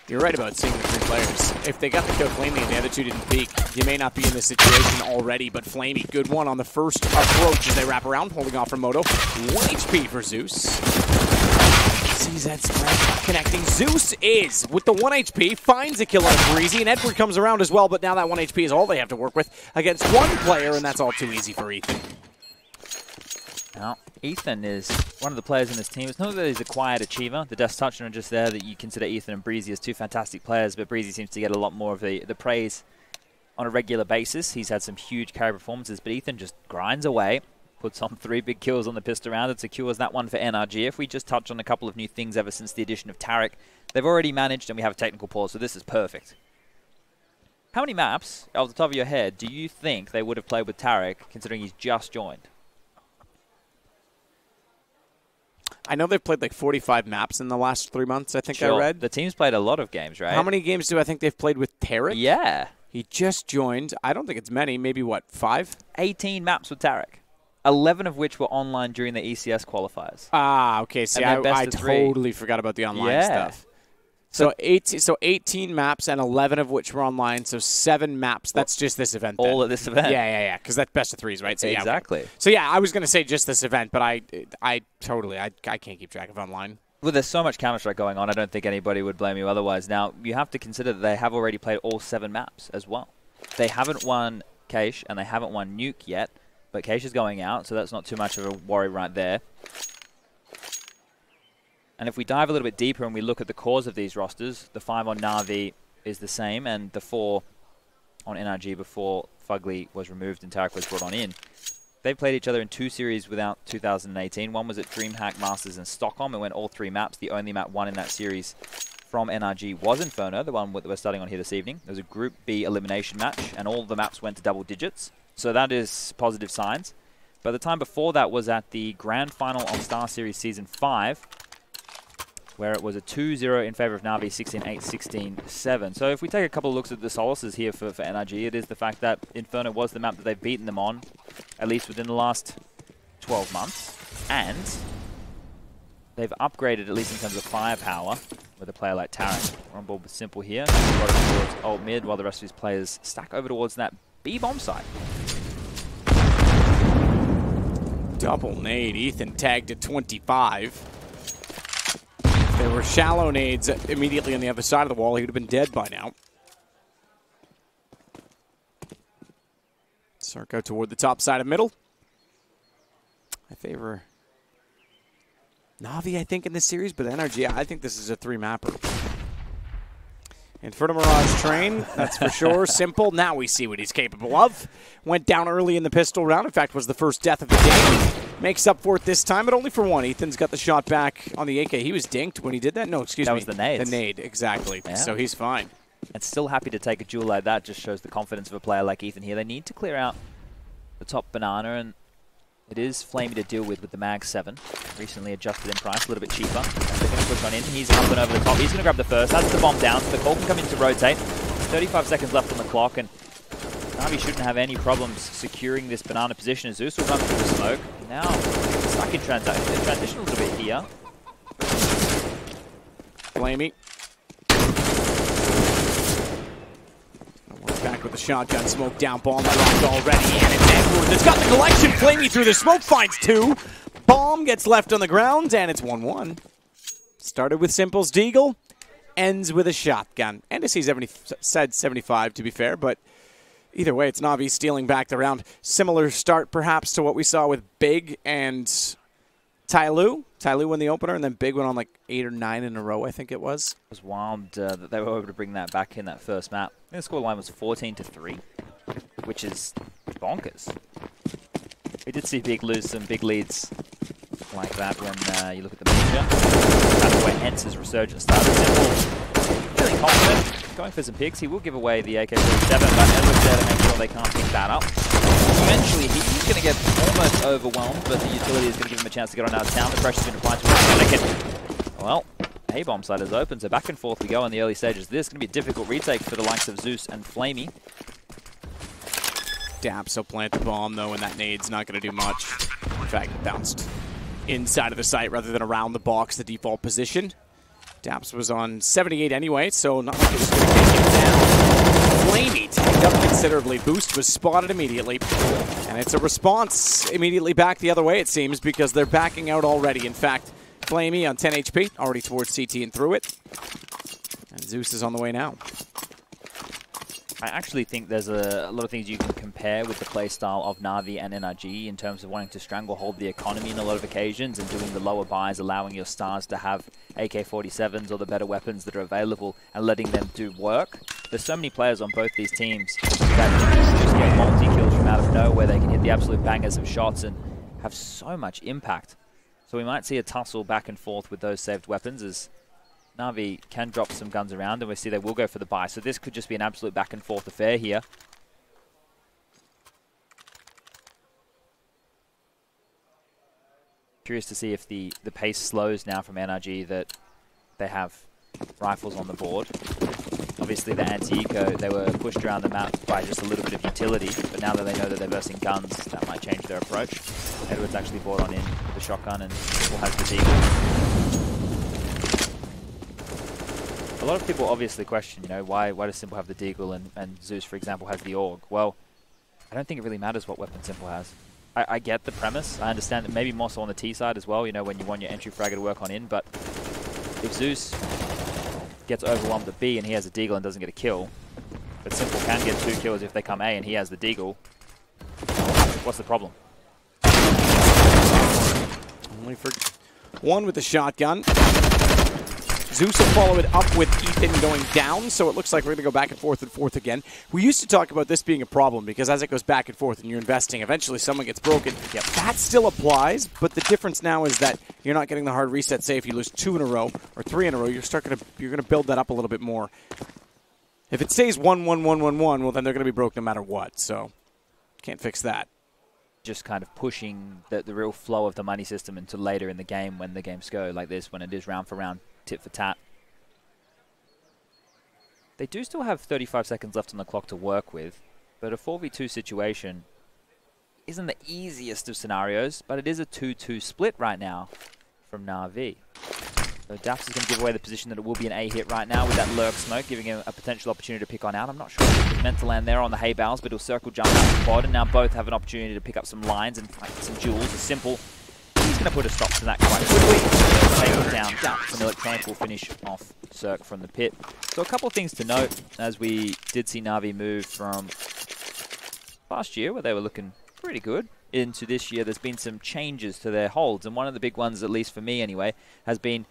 You're right about seeing the 3 players. If they got the kill Flamey and the other 2 didn't peek, you may not be in this situation already, but Flamey, good one on the first approach as they wrap around, holding off from Moto. 1 HP for Zeus. CZ spread connecting. Zeus is, with the 1 HP, finds a kill on Breezy, and Edward comes around as well, but now that 1 HP is all they have to work with against 1 player, and that's all too easy for Ethan. Now, Ethan is one of the players in this team. It's not that he's a quiet achiever. The Death touched on just there that you consider Ethan and Breezy as 2 fantastic players, but Breezy seems to get a lot more of the praise on a regular basis. He's had some huge carry performances, but Ethan just grinds away, puts on 3 big kills on the pistol round, and secures that one for NRG. If we just touch on a couple of new things ever since the addition of Tarek, they've already managed, and we have a technical pause, so this is perfect. How many maps, off the top of your head, do you think they would have played with Tarek, considering he's just joined? I know they've played like 45 maps in the last 3 months, I think Sure. I read. The team's played a lot of games, right? How many games do I think they've played with Tarek? Yeah. He just joined. I don't think it's many. Maybe, what, 5? 18 maps with Tarek. 11 of which were online during the ECS qualifiers. Ah, okay. See, I totally forgot about the online stuff. So 18 maps and 11 of which were online, so 7 maps. That's just this event then. All at this event. Yeah, because that's best of 3s, right? So, exactly. Yeah, so yeah, I was going to say just this event, but I can't keep track of online. Well, there's so much Counter-Strike going on, I don't think anybody would blame you otherwise. Now, you have to consider that they have already played all 7 maps as well. They haven't won Cache, and they haven't won Nuke yet, but Cache is going out, so that's not too much of a worry right there. And if we dive a little bit deeper and we look at the cores of these rosters, the 5 on Na'Vi is the same, and the 4 on NRG before Fugly was removed and Tarek was brought on in. They played each other in 2 series without 2018. One was at DreamHack Masters in Stockholm. It went all 3 maps. The only map won in that series from NRG was Inferno, the one that we're starting on here this evening. There was a Group B elimination match, and all the maps went to double digits. So that is positive signs. But the time before that was at the grand final of StarSeries Season 5, where it was a 2-0 in favor of Na'Vi, 16-8, 16-7. So if we take a couple of looks at the solaces here for NRG, it is the fact that Inferno was the map that they've beaten them on, at least within the last 12 months. And they've upgraded, at least in terms of firepower, with a player like Tarek. We're on board with Simple here. Got it towards alt mid, while the rest of his players stack over towards that B bomb site. Double nade. Ethan tagged at 25. There were shallow nades immediately on the other side of the wall. He would have been dead by now. Circo toward the top side of middle. I favor Na'Vi, I think, in this series, but NRG, I think this is a 3-mapper. Inferno Mirage Train, that's for sure. Simple, now we see what he's capable of. Went down early in the pistol round. In fact, was the first death of the game. Makes up for it this time, but only for 1. Ethan's got the shot back on the AK. He was dinked when he did that? No, excuse me. That was the nade. The nade, exactly. Yeah. So he's fine. And still happy to take a duel like that. Just shows the confidence of a player like Ethan here. They need to clear out the top banana, and it is Flamey to deal with the Mag 7. Recently adjusted in price, a little bit cheaper. And they're going to push on in. He's up and over the top. He's going to grab the first. That's the bomb down. So the call can come in to rotate. 35 seconds left on the clock, and Na'Vi shouldn't have any problems securing this banana position. Zeus will run through the smoke. Now, stuck in transition a little bit here. Flamey. Back with the shotgun, smoke down, bomb locked already, and it's Edward that's got the collection. Flamey through the smoke, finds 2. Bomb gets left on the ground, and it's 1-1. Started with Simple's Deagle, ends with a shotgun. And to see said 75, to be fair, but either way, it's Na'Vi stealing back the round. Similar start, perhaps, to what we saw with Big and Tyloo. Tyloo won the opener, and then Big went on like 8 or 9 in a row, I think it was. It was wild that they were able to bring that back in that first map. I think the scoreline was 14-3, which is bonkers. We did see Big lose some big leads like that when you look at the major. That's where Hence's resurgence started. Simple, feeling confident. going for some picks. He will give away the AK-47, but Edward's there to make sure they can't pick that up. Eventually, he's going to get almost overwhelmed, but the utility is going to give him a chance to get on out of town. The pressure's been applied to him. Well, A-bomb side is open, so back and forth we go in the early stages. This is going to be a difficult retake for the likes of Zeus and Flamey. Daps will plant the bomb, though, and that nade's not going to do much. In fact, it bounced inside of the site rather than around the box, the default position. Daps was on 78 anyway, so not like it was going to take him down. Flamey tagged up considerably. Boost was spotted immediately. And it's a response immediately back the other way, it seems, because they're backing out already. In fact, Flamey on 10 HP, already towards CT and through it. And Zeus is on the way now. I actually think there's a lot of things you can compare with the playstyle of Na'Vi and NRG in terms of wanting to stranglehold the economy in a lot of occasions and doing the lower buys, allowing your stars to have AK-47s or the better weapons that are available and letting them do work. There's so many players on both these teams that just get multi-kills from out of nowhere. They can hit the absolute bangers of shots and have so much impact. So we might see a tussle back and forth with those saved weapons as Na'Vi can drop some guns around, and we see they will go for the buy. So this could just be an absolute back-and-forth affair here. Curious to see if the pace slows now from NRG, that they have rifles on the board. Obviously, the anti-eco, they were pushed around the map by just a little bit of utility, but now that they know that they're versing guns, that might change their approach. Edward's actually brought on in the shotgun, and Simple has the deagle. A lot of people obviously question, you know, why does Simple have the deagle and Zeus, for example, has the AUG? Well, I don't think it really matters what weapon Simple has. I get the premise. I understand that maybe more so on the T side as well, you know, when you want your entry fragger to work on in, but if Zeus gets overwhelmed at B and he has a deagle and doesn't get a kill, but Simple can get 2 kills if they come A and he has the deagle, what's the problem? Only for one with the shotgun. Zeus will follow it up with Ethan going down, so it looks like we're going to go back and forth again. We used to talk about this being a problem because as it goes back and forth and you're investing, eventually someone gets broken. Yep. That still applies, but the difference now is that you're not getting the hard reset. Say if you lose 2 in a row or 3 in a row, you're going to build that up a little bit more. If it stays 1-1-1-1-1, well then they're going to be broke no matter what, so can't fix that. Just kind of pushing the real flow of the money system into later in the game when the games go like this, when it is round for round, tit for tat. They do still have 35 seconds left on the clock to work with, but a 4v2 situation isn't the easiest of scenarios, but it is a 2-2 split right now from Na'Vi. So Daps is going to give away the position that it will be an A hit right now with that lurk smoke, giving him a potential opportunity to pick on out. I'm not sure if he's meant to land there on the hay bales, but he'll circle jump out the quad, and now both have an opportunity to pick up some lines and some jewels. A Simple, he's going to put a stop to that quite quickly. Take it down. Daps and Electronic will finish off Cirque from the pit. So a couple of things to note, as we did see Na'Vi move from last year, where they were looking pretty good, into this year. There's been some changes to their holds, and one of the big ones, at least for me anyway, has been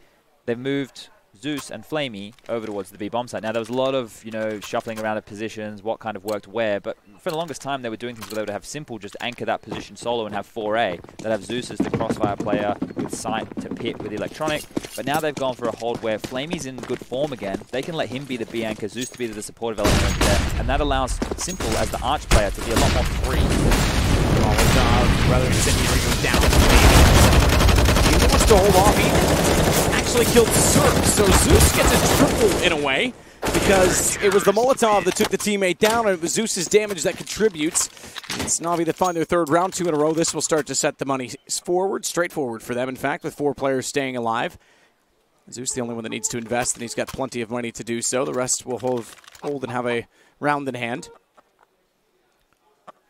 they've moved Zeus and Flamey over towards the B-bomb side. Now, there was a lot of, you know, shuffling around of positions, what kind of worked where, but for the longest time, they were doing things where they would have Simple just anchor that position solo and have 4A. They'd have Zeus as the crossfire player with sight to pit with Electronic, but now they've gone for a hold where Flamey's in good form again. They can let him be the B anchor, Zeus to be the supportive element there, and that allows Simple as the arch player to be a lot more free. Rather than sending him down. He wants to hold off. He actually killed Cirque, so Zeus gets a triple in a way because it was the Molotov that took the teammate down, and it was Zeus's damage that contributes. It's Na'Vi that find their 3rd round, 2 in a row. This will start to set the money forward, straightforward for them, in fact, with 4 players staying alive. Zeus the only one that needs to invest, and he's got plenty of money to do so. The rest will hold and have a round in hand.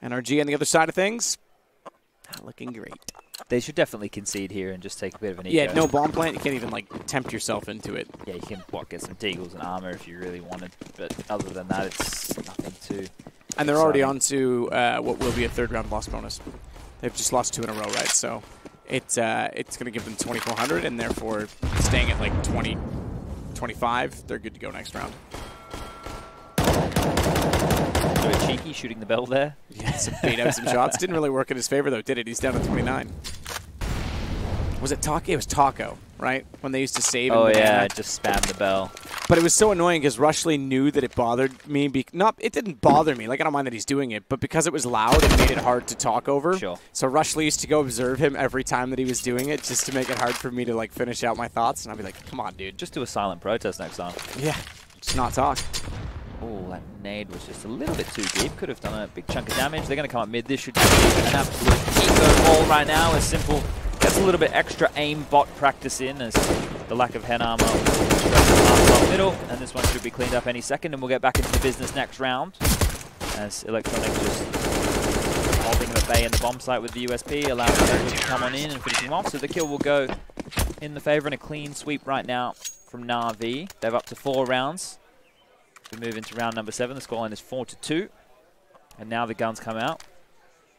NRG on the other side of things, not looking great. They should definitely concede here and just take a bit of an eco. Yeah, no bomb plant. You can't even, like, tempt yourself into it. Yeah, you can, get some deagles and armor if you really wanted. But other than that, it's nothing too And they're already on to what will be a 3rd round loss bonus. They've just lost 2 in a row, right? So it's going to give them 2,400, and therefore staying at, like, 20, 25, they're good to go next round. Cheeky shooting the bell there. Yeah, bait out some shots. Didn't really work in his favor, though, did it? He's down to 29. Was it Taco? It was Taco, right? When they used to save. Oh in yeah, just spam the bell. But it was so annoying because Rushley knew that it bothered me. It didn't bother me. Like, I don't mind that he's doing it, but because it was loud, it made it hard to talk over. Sure. So Rushley used to go observe him every time that he was doing it, just to make it hard for me to like finish out my thoughts. And I'd be like, "Come on, dude. Just do a silent protest next time." Yeah, just not talk." Oh, that nade was just a little bit too deep. Could have done a big chunk of damage. They're going to come up mid. This should be an absolute ego ball right now. As Simple gets a little bit extra aimbot practice in, as the lack of head armor up middle, and this one should be cleaned up any second, and we'll get back into the business next round. As Electronic just holding him at bay in the bomb site with the USP, allowing him to come on in and finish him off. So the kill will go in the favor, and a clean sweep right now from Na'Vi. They're up to 4 rounds. We move into round number 7. The scoreline is 4-2. And now the guns come out.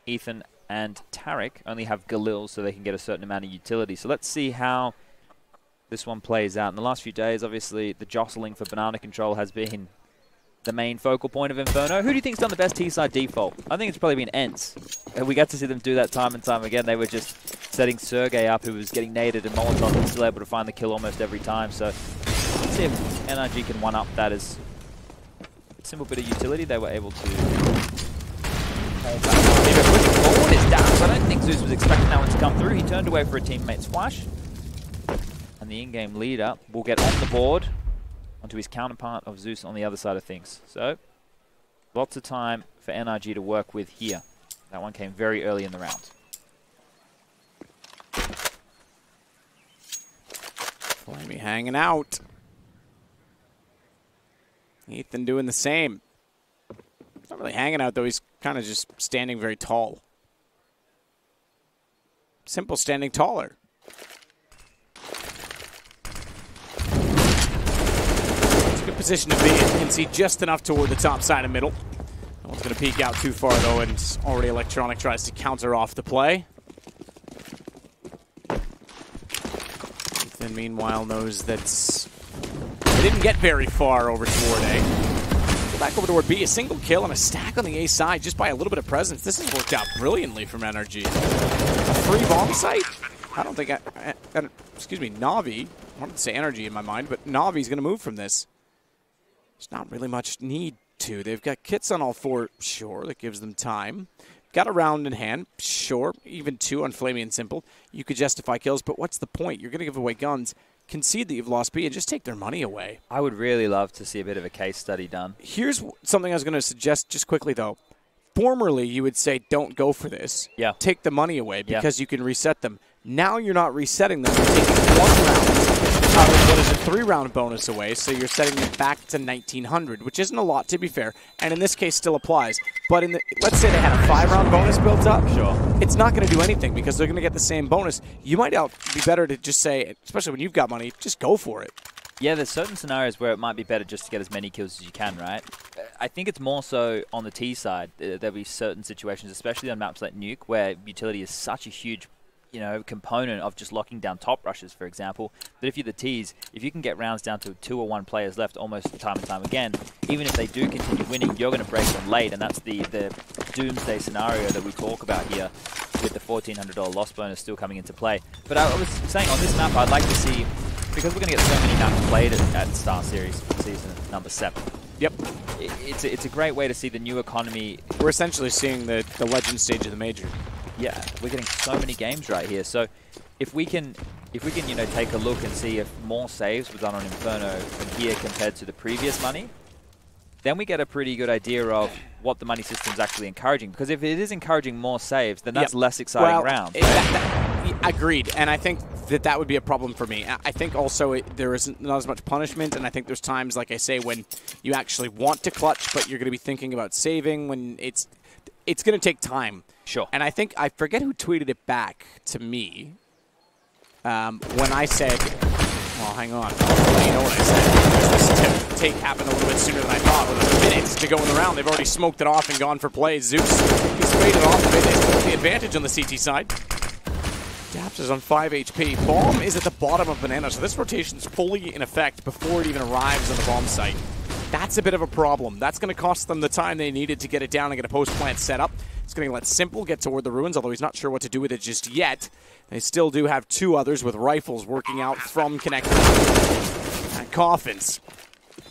Ethan and Tarek only have Galil, so they can get a certain amount of utility. So let's see how this one plays out. In the last few days, obviously, the jostling for banana control has been the main focal point of Inferno. Who do you think's done the best T-side default? I think it's probably been Ents. And we got to see them do that time and time again. They were just setting Sergey up, who was getting naded, and Molotov was still able to find the kill almost every time. So let's see if NRG can one-up that as simple bit of utility. They were able to hold back. Pushing forward is down, so I don't think Zeus was expecting that one to come through. He turned away for a teammate's flash. And the in-game leader will get on the board onto his counterpart of Zeus on the other side of things. So, lots of time for NRG to work with here. That one came very early in the round. Flamey hanging out. Ethan doing the same. He's not really hanging out, though. He's kind of just standing very tall. Simple standing taller. It's a good position to be in. You can see just enough toward the top side of middle. No one's going to peek out too far, though, and already Electronic tries to counter off the play. Ethan, meanwhile, knows that they didn't get very far over toward A. Go back over toward B. A single kill and a stack on the A side just by a little bit of presence. This has worked out brilliantly from NRG. A free bomb site? I don't think excuse me, Na'Vi. I wanted to say NRG in my mind, but Na'Vi's going to move from this. There's not really much need to. They've got kits on all 4. Sure, that gives them time. Got a round in hand. Sure, even 2 on Flamey and Simple. You could justify kills, but what's the point? You're going to give away guns, concede that you've lost B, and just take their money away. I would really love to see a bit of a case study done. Here's something I was going to suggest just quickly, though. Formerly, you would say, don't go for this. Yeah. Take the money away because you can reset them. Now you're not resetting them. You're taking 1 round out of what is a 3-round bonus away, so you're setting them back to 1900, which isn't a lot, to be fair, and in this case still applies. But in the, let's say they had a 5-round bonus built up. Sure. It's not going to do anything because they're going to get the same bonus. You might be better to just say, especially when you've got money, just go for it. Yeah, there's certain scenarios where it might be better just to get as many kills as you can, right? I think it's more so on the T side. There'll be certain situations, especially on maps like Nuke, where utility is such a huge, component of just locking down top rushes, for example, that if you're the Ts, if you can get rounds down to 2 or 1 players left almost time and time again, even if they do continue winning, you're going to break them late, and that's the doomsday scenario that we talk about here with the $1,400 loss bonus still coming into play. But I was saying on this map, I'd like to see, because we're going to get so many maps played at StarSeries season number 7. Yep. It's a great way to see the new economy. We're essentially seeing the legend stage of the major. Yeah, we're getting so many games right here. So if we can take a look and see if more saves were done on Inferno from here compared to the previous money, then we get a pretty good idea of what the money system is actually encouraging. Because if it is encouraging more saves, then that's less exciting rounds. Agreed, and I think that would be a problem for me. I think also there isn't not as much punishment, and I think there's times, like I say, when you actually want to clutch, but you're going to be thinking about saving when it's going to take time. Sure. And I forget who tweeted it back to me when I said, well, hang on, you know what I said. This take happened a little bit sooner than I thought. With minutes to go in the round, they've already smoked it off and gone for plays. Zeus, he's faded off a bit. He's got the advantage on the CT side. Daps is on 5 HP. Bomb is at the bottom of Banana, so this rotation's fully in effect before it even arrives on the bomb site. That's a bit of a problem. That's going to cost them the time they needed to get it down and get a post plant set up. He's going to let Simple get toward the ruins, although he's not sure what to do with it just yet. They still do have 2 others with rifles working out from connectors and coffins.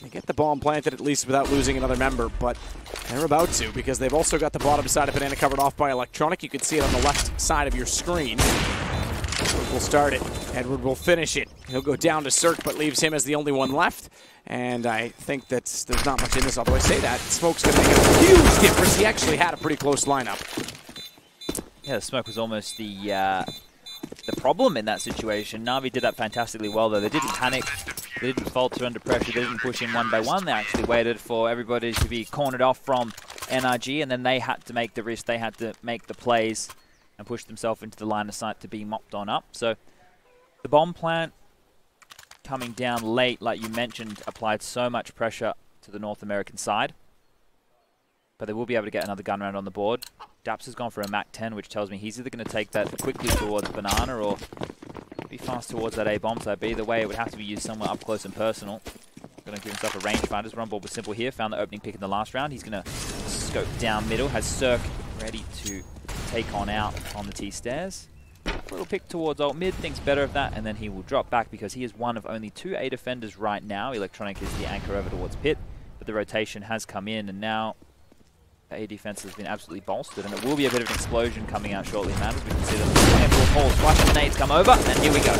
They get the bomb planted at least without losing another member, but they're about to because they've also got the bottom side of Banana covered off by Electronic. You can see it on the left side of your screen. Edward will start it. Edward will finish it. He'll go down to Cirque, but leaves him as the only one left. And I think that there's not much in this, although I say that. Smoke's going to make a huge difference. He actually had a pretty close lineup. Yeah, the smoke was almost the problem in that situation. Na'Vi did that fantastically well, though. They didn't panic. They didn't falter under pressure. They didn't push in one by one. They actually waited for everybody to be cornered off from NRG, and then they had to make the risk. They had to make the plays and push themselves into the line of sight to be mopped on up. So the bomb plant coming down late, like you mentioned, applied so much pressure to the North American side. But they will be able to get another gun round on the board. Daps has gone for a MAC-10, which tells me he's either going to take that quickly towards Banana or be fast towards that A-bomb side. But either way, it would have to be used somewhere up close and personal. Going to give himself a rangefinder. We're on board with Simple here. Found the opening pick in the last round. He's going to scope down middle. Has Cirque ready to take on out on the T-stairs. Little pick towards alt mid. Thinks better of that. And then he will drop back because he is one of only 2 A defenders right now. Electronic is the anchor over towards pit. But the rotation has come in, and now A defense has been absolutely bolstered, and it will be a bit of an explosion coming out shortly, man, as we can see the handful of flash grenades come over, and here we go.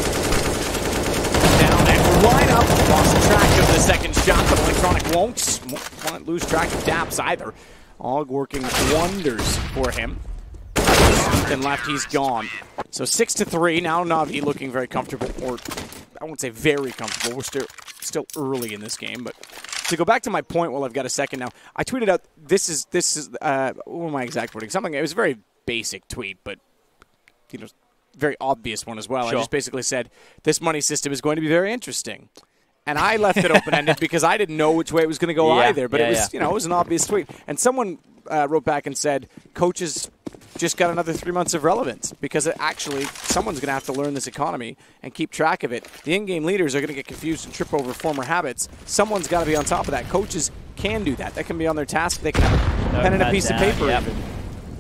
Down and line up. Lost track of the second shot, but Electronic won't lose track of Daps either. Og working wonders for him. Then left, he's gone. So 6-3. Now Na'Vi looking very comfortable, or I won't say very comfortable. We're still early in this game, but to go back to my point while I've got a second now, I tweeted out, this is what was my exact wording? Something, it was a very basic tweet, but, you know, very obvious one as well. Sure. I just basically said, this money system is going to be very interesting. And I left it open-ended because I didn't know which way it was going to go either, but it was, you know, it was an obvious tweet. And someone wrote back and said, coaches just got another 3 months of relevance because actually someone's going to have to learn this economy and keep track of it. The in-game leaders are going to get confused and trip over former habits. Someone's got to be on top of that. Coaches can do that. That can be on their task. They can have a pen and a piece of paper. Yep.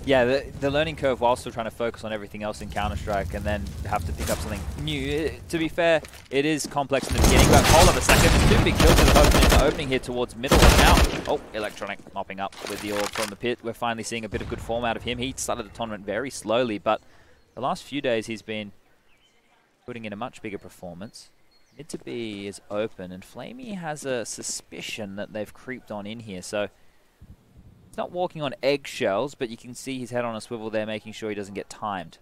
Yeah, the learning curve while still trying to focus on everything else in Counter-Strike and then have to pick up something new. To be fair, it is complex in the beginning, but hold on a second. There's 2 big kills in the opening here towards middle and now. Oh, Electronic mopping up with the orb from the pit. We're finally seeing a bit of good form out of him. He started the tournament very slowly, but the last few days he's been putting in a much bigger performance. Mid to B is open, and Flamey has a suspicion that they've creeped on in here, so he's not walking on eggshells, but you can see his head on a swivel there, making sure he doesn't get timed.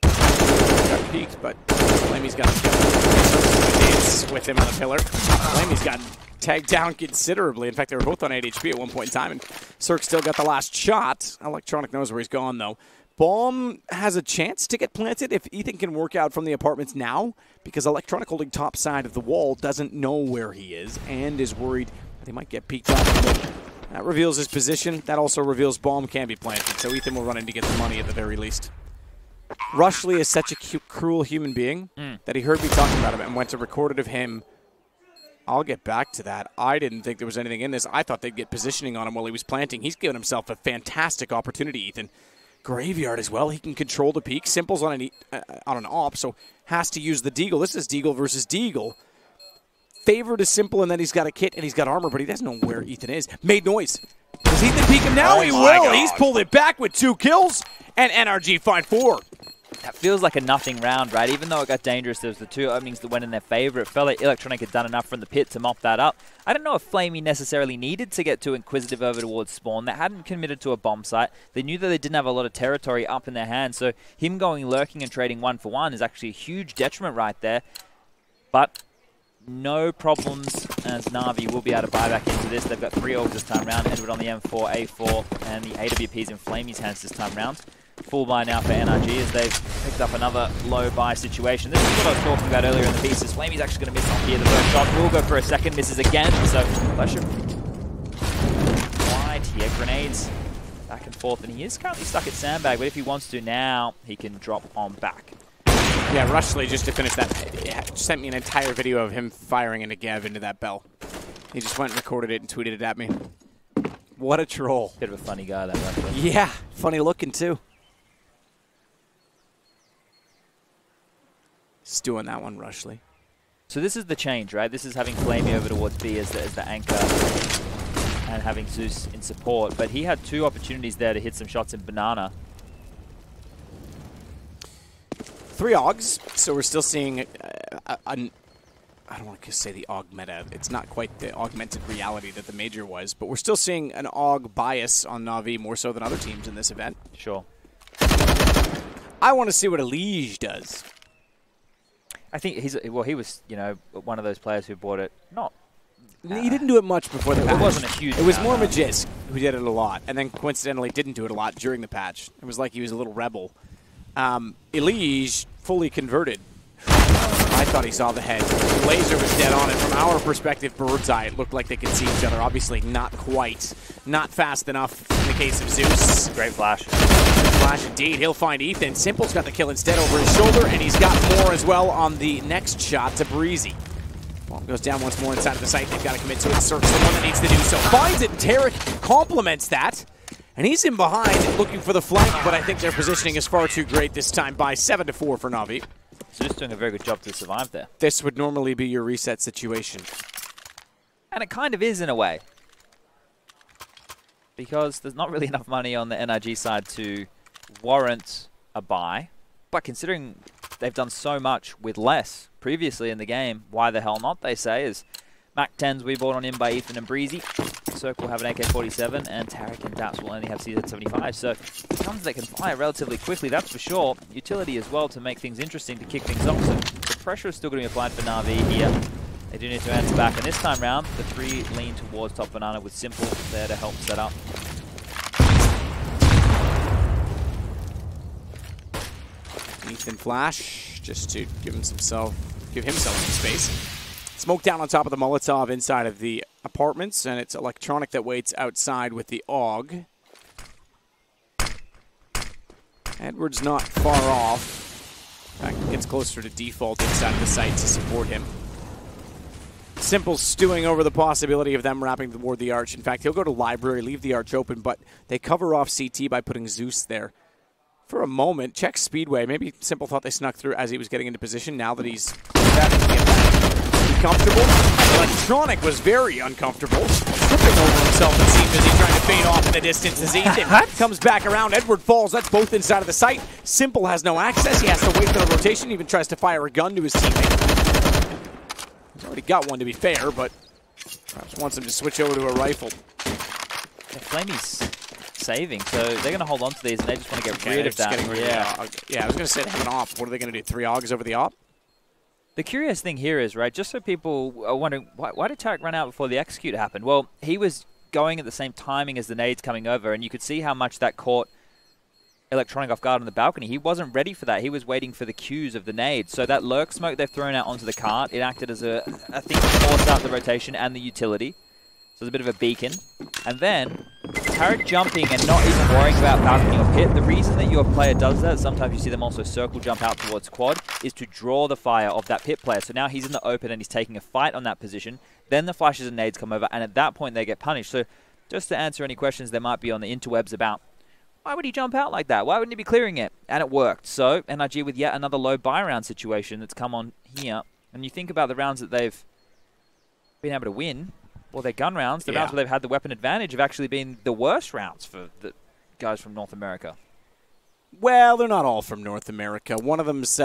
Got peeked, but Flamey's got him with him on the pillar. Flamey's got tagged down considerably. In fact, they were both on 8 HP at one point in time, and Cirque still got the last shot. Electronic knows where he's gone, though. Bomb has a chance to get planted if Ethan can work out from the apartments now, because Electronic holding top side of the wall doesn't know where he is and is worried they might get peeked out. That reveals his position. That also reveals bomb can be planted, so Ethan will run in to get the money at the very least. Rushley is such a cruel human being that he heard me talking about him and went to record it of him. I'll get back to that. I didn't think there was anything in this. I thought they'd get positioning on him while he was planting. He's given himself a fantastic opportunity, Ethan. Graveyard as well. He can control the peak. Simple's on an op, so has to use the Deagle. This is Deagle versus Deagle. Favored is Simple, and then he's got a kit and he's got armor, but he doesn't know where Ethan is. Made noise. Does Ethan peek him now? He will. God. He's pulled it back with 2 kills, and NRG find 4. That feels like a nothing round, right? Even though it got dangerous, there was the 2 openings that went in their favor. It felt like Electronic had done enough from the pit to mop that up. I don't know if Flamey necessarily needed to get too inquisitive over towards spawn. They hadn't committed to a bomb site. They knew that they didn't have a lot of territory up in their hands, so him going lurking and trading 1-for-1 is actually a huge detriment right there. But no problems, as Na'Vi will be able to buy back into this. They've got 3 orbs this time round. Edward on the M4, A4, and the AWP's in Flamey's hands this time round. Full buy now for NRG as they've picked up another low buy situation. This is what I was talking about earlier in the pieces. Flamey's actually going to miss on here. The first shot will go for a second, misses again. So Fletcher wide here, grenades back and forth, and he is currently stuck at sandbag, but if he wants to now, he can drop on back. Yeah, Rushley, just to finish that, sent me an entire video of him firing into Gav into that bell. He just went and recorded it and tweeted it at me. What a troll. Bit of a funny guy, that Rushley. Yeah, funny looking too. He's doing that one, Rushley. So this is the change, right? This is having Flamey over towards B as the anchor and having Zeus in support. But he had 2 opportunities there to hit some shots in Banana. 3 Augs, so we're still seeing I don't want to say the AUG meta. It's not quite the augmented reality that the Major was, but we're still seeing an AUG bias on Na'Vi more so than other teams in this event. Sure. I want to see what Elige does. I think he was, you know, one of those players who bought it. He didn't do it much before the patch. It wasn't a huge. It was more Magisk who did it a lot, and then coincidentally didn't do it a lot during the patch. It was like he was a little rebel. Elige fully converted. I thought he saw the head. The laser was dead on it. From our perspective, bird's eye, it looked like they could see each other. Obviously, not quite. Not fast enough in the case of Zeus. Great flash. Flash indeed. He'll find Ethan. Simple's got the kill instead over his shoulder, and he's got more as well on the next shot to Breezy. Well, goes down once more inside of the site. They've got to commit to it. Circ's the one that needs to do so. Finds it, and Tarek compliments that. And he's in behind looking for the flank, but I think their positioning is far too great this time by 7-4 for Na'Vi. Zeus doing a very good job to survive there. This would normally be your reset situation. And it kind of is in a way. Because there's not really enough money on the NRG side to warrant a buy. But considering they've done so much with less previously in the game, why the hell not, they say, is Mac 10s we bought on in by Ethan and Breezy. Cirque will have an AK-47, and Tarek and Daps will only have CZ-75. So guns that can fire relatively quickly, that's for sure. Utility as well to make things interesting, to kick things off. So the pressure is still going to be applied for Na'Vi here. They do need to answer back, and this time round, the 3 lean towards top Banana with Simple there to help set up. Ethan flash, just to give himself some space. Smoke down on top of the Molotov inside of the apartments, and it's Electronic that waits outside with the AUG. Edward's not far off. In fact, gets closer to default inside of the site to support him. Simple stewing over the possibility of them wrapping toward the arch. In fact, he'll go to library, leave the arch open, but they cover off CT by putting Zeus there. For a moment, check Speedway. Maybe Simple thought they snuck through as he was getting into position. Now that he's comfortable, Electronic was very uncomfortable. Tripping over himself, it seemed, as he's trying to fade off in the distance as Ethan comes back around. Edward falls. That's both inside of the site. Simple has no access. He has to wait for the rotation. Even tries to fire a gun to his teammate. He's already got one, to be fair, but perhaps wants him to switch over to a rifle. Yeah, Flamey's saving, so they're going to hold on to these, and they just want to get rid of that. Yeah, I was going to say they have an op. What are they going to do? 3 AUGs over the op? The curious thing here is, right, just so people are wondering, why did Tarek run out before the execute happened? Well, he was going at the same timing as the nades coming over, and you could see how much that caught Electronic off guard on the balcony. He wasn't ready for that. He was waiting for the cues of the nades. So that lurk smoke they've thrown out onto the cart, it acted as a thing to force out the rotation and the utility. So it's a bit of a beacon. And then Tarek jumping and not even worrying about balcony or pit. The reason that your player does that, sometimes you see them also circle jump out towards quad, is to draw the fire of that pit player. So now he's in the open and he's taking a fight on that position. Then the flashes and nades come over, and at that point they get punished. So just to answer any questions there might be on the interwebs about why would he jump out like that? Why wouldn't he be clearing it? And it worked. So NRG with yet another low buy round situation that's come on here. And you think about the rounds that they've been able to win. Well, their gun rounds, the rounds where they've had the weapon advantage, have actually been the worst rounds for the guys from North America. Well, they're not all from North America. One of them's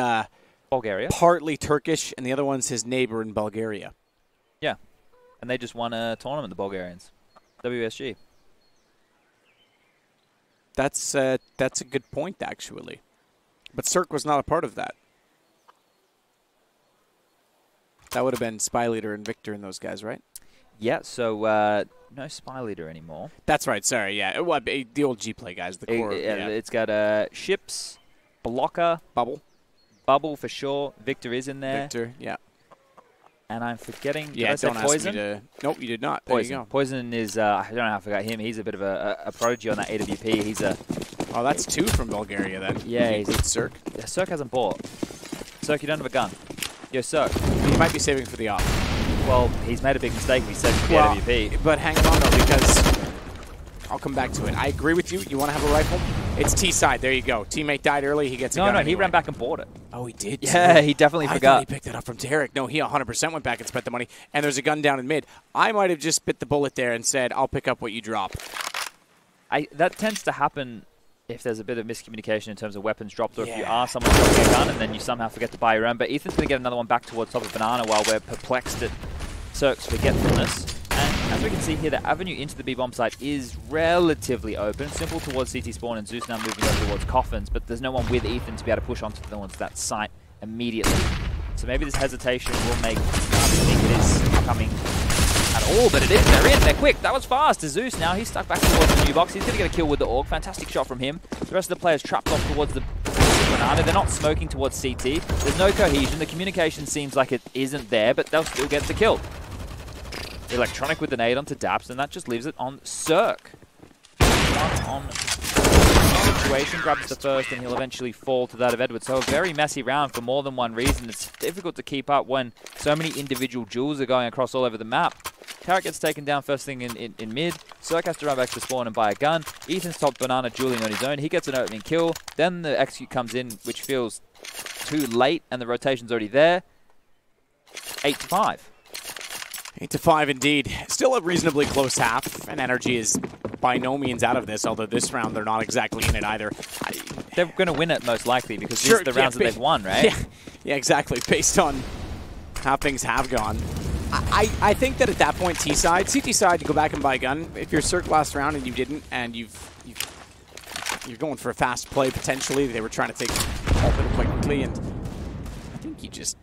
Bulgaria, partly Turkish, and the other one's his neighbor in Bulgaria. Yeah, and they just won a tournament, the Bulgarians, WSG. That's a good point, actually. But Cirque was not a part of that. That would have been Spy Leader and Victor and those guys, right? Yeah, so no Spy Leader anymore. That's right, sorry, yeah. Well, the old G-Play guys, the core. Yeah. It's got Ships, Blocker. Bubble for sure. Victor is in there. Victor, yeah. And I'm forgetting, did I say Poison? Nope, you did not. There Poison. You go. Poison is, I don't know how I forgot him. He's a bit of a prodigy on that AWP. He's a... Oh, that's 2 from Bulgaria then. Yeah, he's a Cirque. Yeah, Cirque hasn't bought. Cirque, you don't have a gun. Yo, Cirque. He might be saving for the op. Well, he's made a big mistake if he said for the AWP. But hang on, though, because I'll come back to it. I agree with you. You want to have a rifle? It's T-side. There you go. Teammate died early. He gets a gun No, anyway. he ran back and bought it. Oh, he did? Yeah, he definitely I forgot. thought he picked it up from Derek. No, he 100% went back and spent the money. And there's a gun down in mid. I might have just bit the bullet there and said, I'll pick up what you drop. That tends to happen if there's a bit of miscommunication in terms of weapons dropped, or if you are someone dropping a gun and then you somehow forget to buy your own. But Ethan's going to get another one back towards top of Banana while we're perplexed at Cirque's forgetfulness. And as we can see here, the avenue into the B-bomb site is relatively open. Simple towards CT spawn, and Zeus now moving over towards Coffins, but there's no one with Ethan to be able to push onto that site immediately. So maybe this hesitation will make Navi think it is coming at all, but it is. They're in. They're quick. That was fast. Zeus now, he's stuck back towards the new box. He's going to get a kill with the AUG. Fantastic shot from him. The rest of the players trapped off towards the Banana. They're not smoking towards CT. There's no cohesion. The communication seems like it isn't there, but they'll still get the kill. Electronic with the nade onto Daps, and that just leaves it on Cirque. On situation, grabs the first, and he'll eventually fall to that of Edward. So a very messy round for more than one reason. It's difficult to keep up when so many individual duels are going across all over the map. Carrot gets taken down first thing in mid. Cirque has to run back to spawn and buy a gun. Ethan's top Banana dueling on his own. He gets an opening kill. Then the execute comes in, which feels too late, and the rotation's already there. 8-5. 8-5 indeed. Still a reasonably close half, and Energy is by no means out of this, although this round they're not exactly in it either. They're going to win it most likely because these are the rounds that they've won, right? Yeah, exactly, based on how things have gone. I think that at that point, T-side, CT side, you go back and buy a gun. If you're Cirque last round and you didn't, and you're going for a fast play potentially, they were trying to take it quite quickly, and I think you just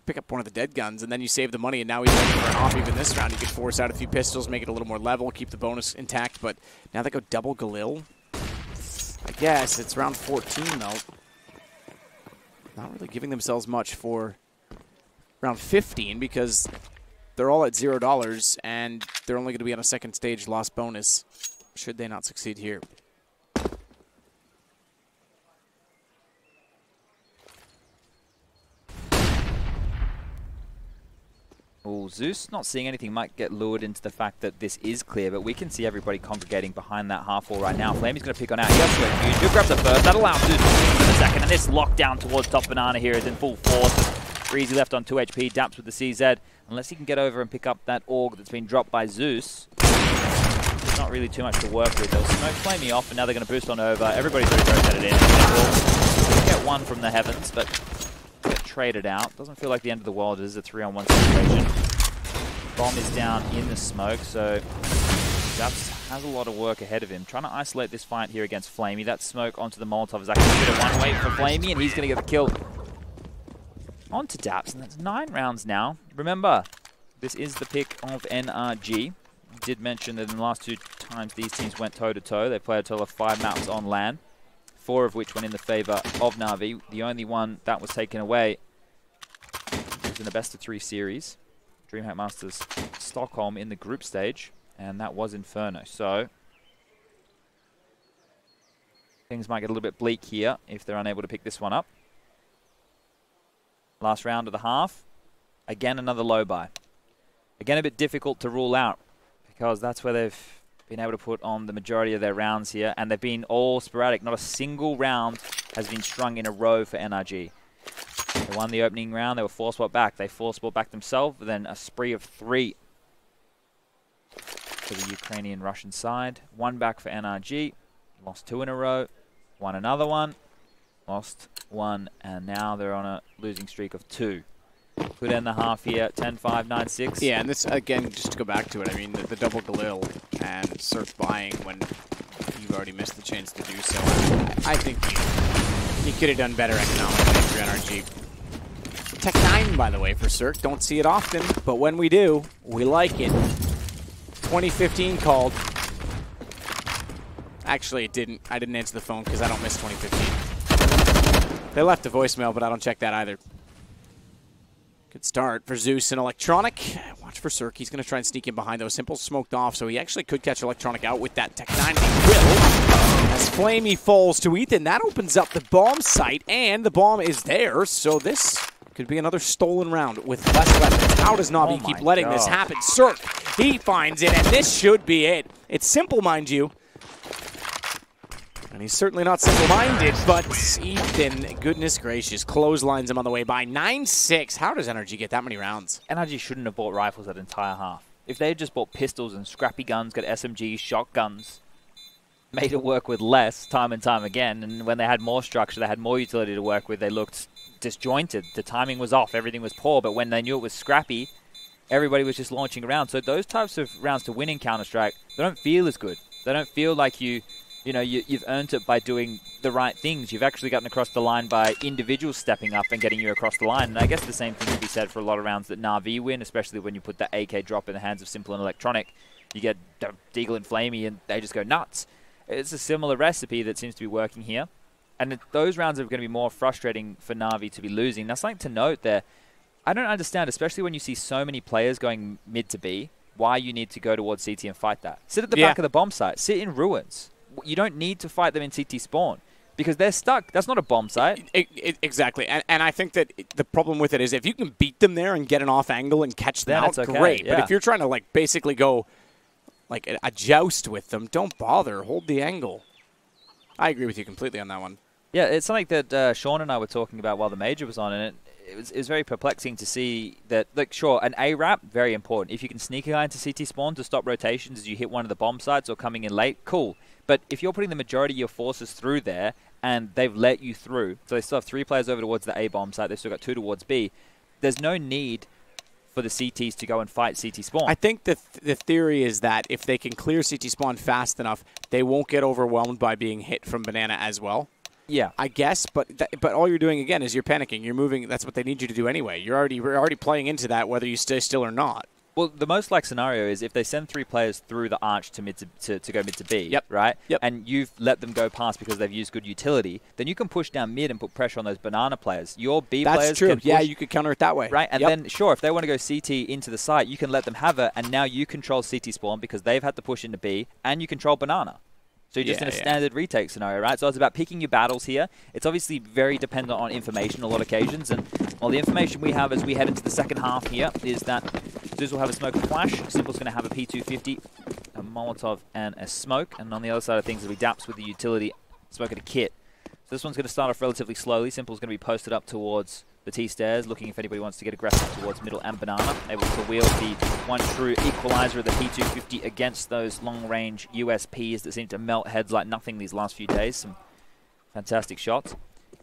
pick up one of the dead guns, and then you save the money, and now he's ready for an off even this round. You could force out a few pistols, make it a little more level, keep the bonus intact, but now they go double Galil. I guess it's round 14, though. Not really giving themselves much for round 15 because they're all at $0, and they're only going to be on a second stage lost bonus should they not succeed here. Oh, Zeus not seeing anything might get lured into the fact that this is clear, but we can see everybody congregating behind that half wall right now. Flamey's going to pick on out. He has to go huge. He'll grab the first. That allows Zeus to move in a second, and this lockdown towards top Banana here is in full force. Breezy left on 2 HP, Daps with the CZ. Unless he can get over and pick up that AUG that's been dropped by Zeus, there's not really too much to work with. They'll smoke Flamey off, and now they're going to boost on over. Everybody's already rotated in. We'll get one from the heavens, but get traded out. Doesn't feel like the end of the world. It is a 3-on-1 situation. Bomb is down in the smoke, so Daps has a lot of work ahead of him. Trying to isolate this fight here against Flamey. That smoke onto the Molotov is actually a bit of one way for Flamey, and he's going to get the kill. On to Daps, and that's 9 rounds now. Remember, this is the pick of NRG. I did mention that in the last 2 times these teams went toe-to-toe. They played a total of 5 maps on LAN, 4 of which went in the favor of Na'Vi. The only one that was taken away was in the best-of-3 series. DreamHack Masters Stockholm in the group stage, and that was Inferno. So things might get a little bit bleak here if they're unable to pick this one up. Last round of the half. Again, another low buy. Again, a bit difficult to rule out because that's where they've been able to put on the majority of their rounds here, and they've been all sporadic. Not a single round has been strung in a row for NRG. They won the opening round. They were 4 spot back. They 4 spot back themselves, then a spree of 3 for the Ukrainian-Russian side. 1 back for NRG. Lost 2 in a row. Won another one. Lost 1, and now they're on a losing streak of 2. Could end the half here, 10-5, 9-6. Yeah, and this, again, just to go back to it, I mean, the double Galil and Cirque buying when you've already missed the chance to do so. I think you could have done better economically for NRG. Tech 9, by the way, for Cirque. Don't see it often, but when we do, we like it. 2015 called. Actually, it didn't. I didn't answer the phone because I don't miss 2015. They left a voicemail, but I don't check that either. Good start for Zeus and Electronic. Watch for Cirque. He's going to try and sneak in behind those. Simple smoked off, so he actually could catch Electronic out with that Tech 9. He will. As Flamey falls to Ethan, that opens up the bomb site, and the bomb is there. So this Could be another stolen round with less weapons. How does Na'Vi keep letting this happen? Cirque, he finds it, and this should be it. It's simple, mind you. And he's certainly not simple-minded, but Ethan, goodness gracious, clotheslines him on the way by 9-6. How does NRG get that many rounds? NRG shouldn't have bought rifles that entire half. If they had just bought pistols and scrappy guns, got SMGs, shotguns, made it work with less time and time again, and when they had more structure, they had more utility to work with, they looked disjointed. The timing was off, everything was poor, but when they knew it was scrappy, everybody was just launching around. So those types of rounds to win in Counter-Strike, they don't feel as good. They don't feel like you've earned it by doing the right things. You've actually gotten across the line by individuals stepping up and getting you across the line. And I guess the same thing can be said for a lot of rounds that Na'Vi win, especially when you put the AK drop in the hands of Simple and Electronic. You get Deagle and Flamey and they just go nuts. It's a similar recipe that seems to be working here. And those rounds are going to be more frustrating for Na'Vi to be losing. Now, something to note there, I don't understand, especially when you see so many players going mid to B, why you need to go towards CT and fight that. Sit at the back of the bomb site. Sit in ruins. You don't need to fight them in CT spawn because they're stuck. That's not a bomb site. Exactly. And I think that the problem with it is if you can beat them there and get an off angle and catch them out, okay, great. yeah. But if you're trying to like basically go like a joust with them, don't bother. Hold the angle. I agree with you completely on that one. Yeah, it's something that Sean and I were talking about while the major was on, and it was very perplexing to see that, like, sure, an A-Wrap, very important. If you can sneak a guy into CT spawn to stop rotations as you hit one of the bomb sites or coming in late, cool. But if you're putting the majority of your forces through there and they've let you through, so they still have 3 players over towards the A bomb site, they've still got 2 towards B, there's no need for the CTs to go and fight CT spawn. I think the theory is that if they can clear CT spawn fast enough, they won't get overwhelmed by being hit from Banana as well. Yeah, I guess, but all you're doing again is you're panicking. You're moving. That's what they need you to do anyway. You're already playing into that, whether you stay still or not. Well, the most like scenario is if they send 3 players through the arch to go mid to B, yep. right? Yep. And you've let them go past because they've used good utility, then you can push down mid and put pressure on those banana players. Your B players That's true. can push, yeah, you could counter it that way. Right? And then, sure, if they want to go CT into the site, you can let them have it, and now you control CT spawn because they've had to push into B, and you control banana. So you're just in a standard retake scenario, right? So it's about picking your battles here. It's obviously very dependent on information on a lot of occasions. And well, the information we have as we head into the second half here is that Zeus will have a smoke and flash. Simple's going to have a P250, a Molotov, and a smoke. And on the other side of things, it'll be Daps with the utility, smoke and a kit. So this one's going to start off relatively slowly. Simple's going to be posted up towards the T-stairs, looking if anybody wants to get aggressive towards middle and banana. Able to wield the one true equalizer of the P250 against those long-range USPs that seem to melt heads like nothing these last few days. Some fantastic shots.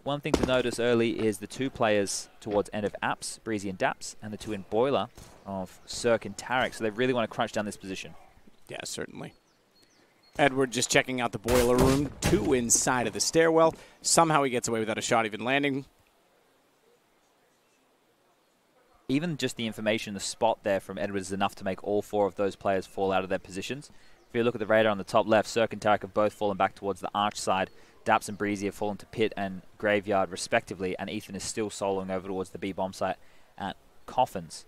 One thing to notice early is the 2 players towards end of Apps, Breezy and Daps, and the 2 in Boiler of Cirque and Tarek. So they really want to crunch down this position. Yeah, certainly. Edward just checking out the boiler room. 2 inside of the stairwell. Somehow he gets away without a shot even landing. Even just the information, the spot there from Edward is enough to make all 4 of those players fall out of their positions. If you look at the radar on the top left, Cirque and Tarek have both fallen back towards the arch side. Daps and Breezy have fallen to pit and graveyard respectively, and Ethan is still soloing over towards the B bomb site at Coffins.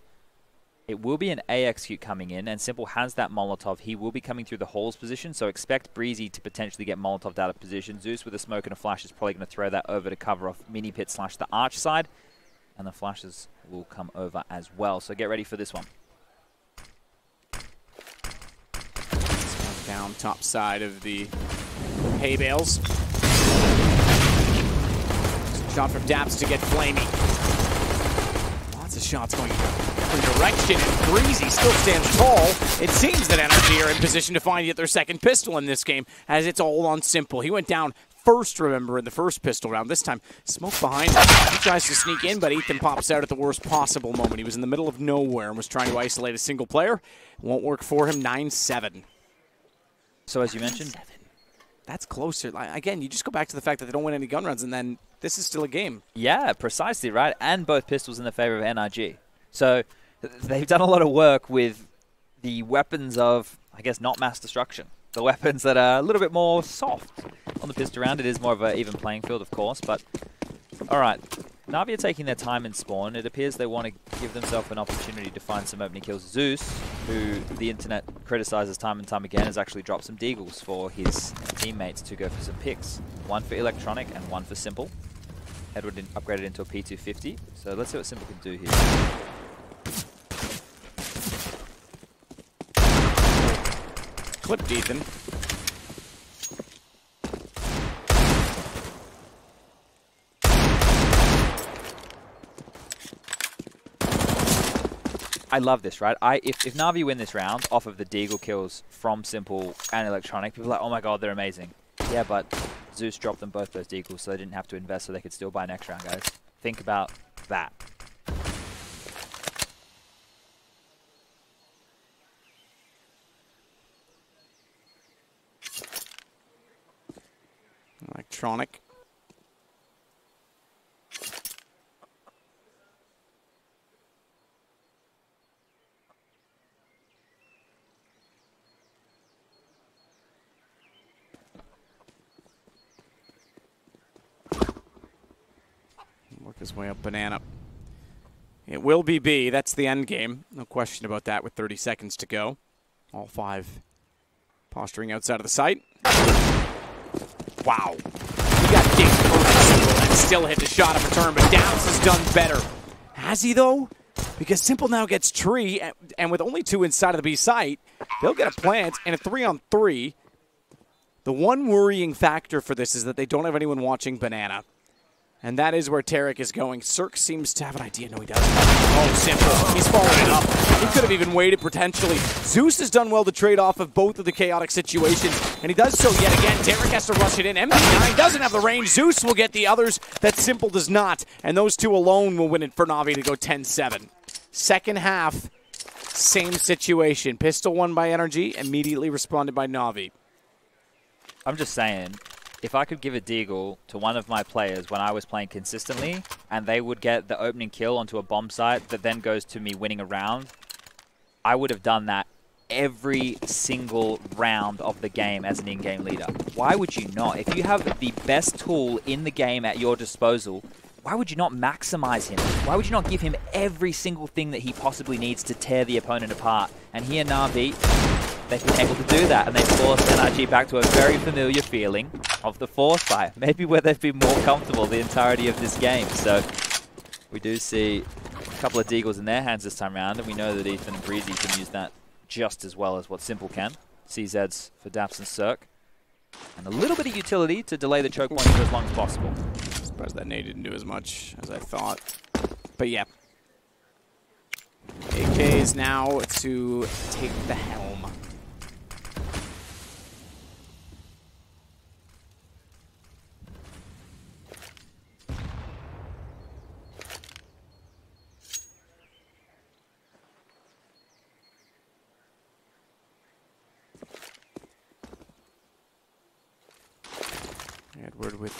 It will be an A execute coming in, and Simple has that Molotov. He will be coming through the halls position, so expect Breezy to potentially get Molotov out of position. Zeus with a smoke and a flash is probably going to throw that over to cover off mini pit / the arch side. And the flashes will come over as well. So get ready for this one. Down top side of the hay bales. Shot from Daps to get Flamey. Lots of shots going in every direction. And Breezy still stands tall. It seems that NRG are in position to find yet their second pistol in this game, as it's all on Simple. He went down first, remember, in the first pistol round. This time, smoke behind him. He tries to sneak in, but Ethan pops out at the worst possible moment. He was in the middle of nowhere and was trying to isolate a single player. Won't work for him. 9-7. So as you mentioned, that's closer. Again, you just go back to the fact that they don't win any gun runs, and then this is still a game. Yeah, precisely, right? And both pistols in the favor of NRG. So they've done a lot of work with the weapons of, I guess, not mass destruction. The weapons that are a little bit more soft on the pistol round. It is more of an even playing field, of course, but all right. Na'Vi are taking their time in spawn. It appears they want to give themselves an opportunity to find some opening kills. Zeus, who the internet criticizes time and time again, has actually dropped some deagles for his teammates to go for some picks. One for Electronic and one for Simple. Edward upgraded into a P250. So let's see what Simple can do here. Clipped Ethan. I love this, right? If Na'Vi win this round off of the Deagle kills from Simple and Electronic, people are like, oh my god, they're amazing. Yeah, but Zeus dropped them both those Deagles, so they didn't have to invest, so they could still buy next round, guys. Think about that. Electronic. Work his way up banana. It will be B. That's the end game. No question about that with 30 seconds to go. All 5 posturing outside of the site. Wow. He got dinked perfect and still hit the shot of return, but Downs has done better. Has he, though? Because Simple now gets tree, and with only 2 inside of the B site, they'll get a plant and a 3-on-3. The one worrying factor for this is that they don't have anyone watching banana. And that is where Tarek is going. Cirque seems to have an idea. No, he doesn't. Oh, Simple. He's following it up. He could have even waited potentially. Zeus has done well to trade off of both of the chaotic situations, and he does so yet again. Tarek has to rush it in. MD9 doesn't have the range. Zeus will get the others that Simple does not, and those 2 alone will win it for Na'Vi to go 10-7. Second half, same situation. Pistol won by Energy, immediately responded by Na'Vi. I'm just saying, if I could give a Deagle to one of my players when I was playing consistently, and they would get the opening kill onto a bomb site that then goes to me winning a round, I would have done that every single round of the game as an in-game leader. Why would you not? If you have the best tool in the game at your disposal, why would you not maximize him? Why would you not give him every single thing that he possibly needs to tear the opponent apart? And here, Na'Vi, they've been able to do that, and they've forced NRG back to a very familiar feeling of the force fight, maybe where they've been more comfortable the entirety of this game. So we do see a couple of Deagles in their hands this time around, and we know that Ethan and Breezy can use that just as well as what Simple can. CZs for Daps and Cirque. And a little bit of utility to delay the choke point for as long as possible. I'm surprised that nade didn't do as much as I thought. But yeah. AK is now to take the helm. Edward with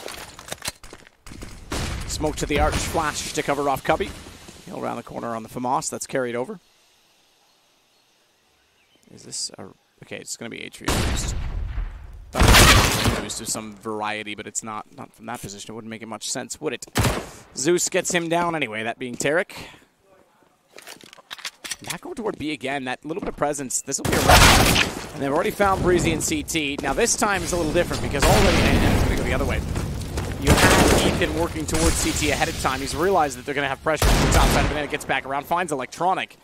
smoke to the arch, flash to cover off Cubby. He'll around the corner on the FAMAS. That's carried over. Is this a... Okay, it's going to be Atrium boost. Boost of some variety, but it's not from that position. It wouldn't make it much sense, would it? Zeus gets him down anyway, that being Tarek. Back over toward B again. That little bit of presence. This will be a round. And they've already found Breezy and CT. Now this time is a little different because already, and it's going to go the other way. You have Ethan working towards CT ahead of time. He's realized that they're going to have pressure from the top side, but then it gets back around, finds Electronic.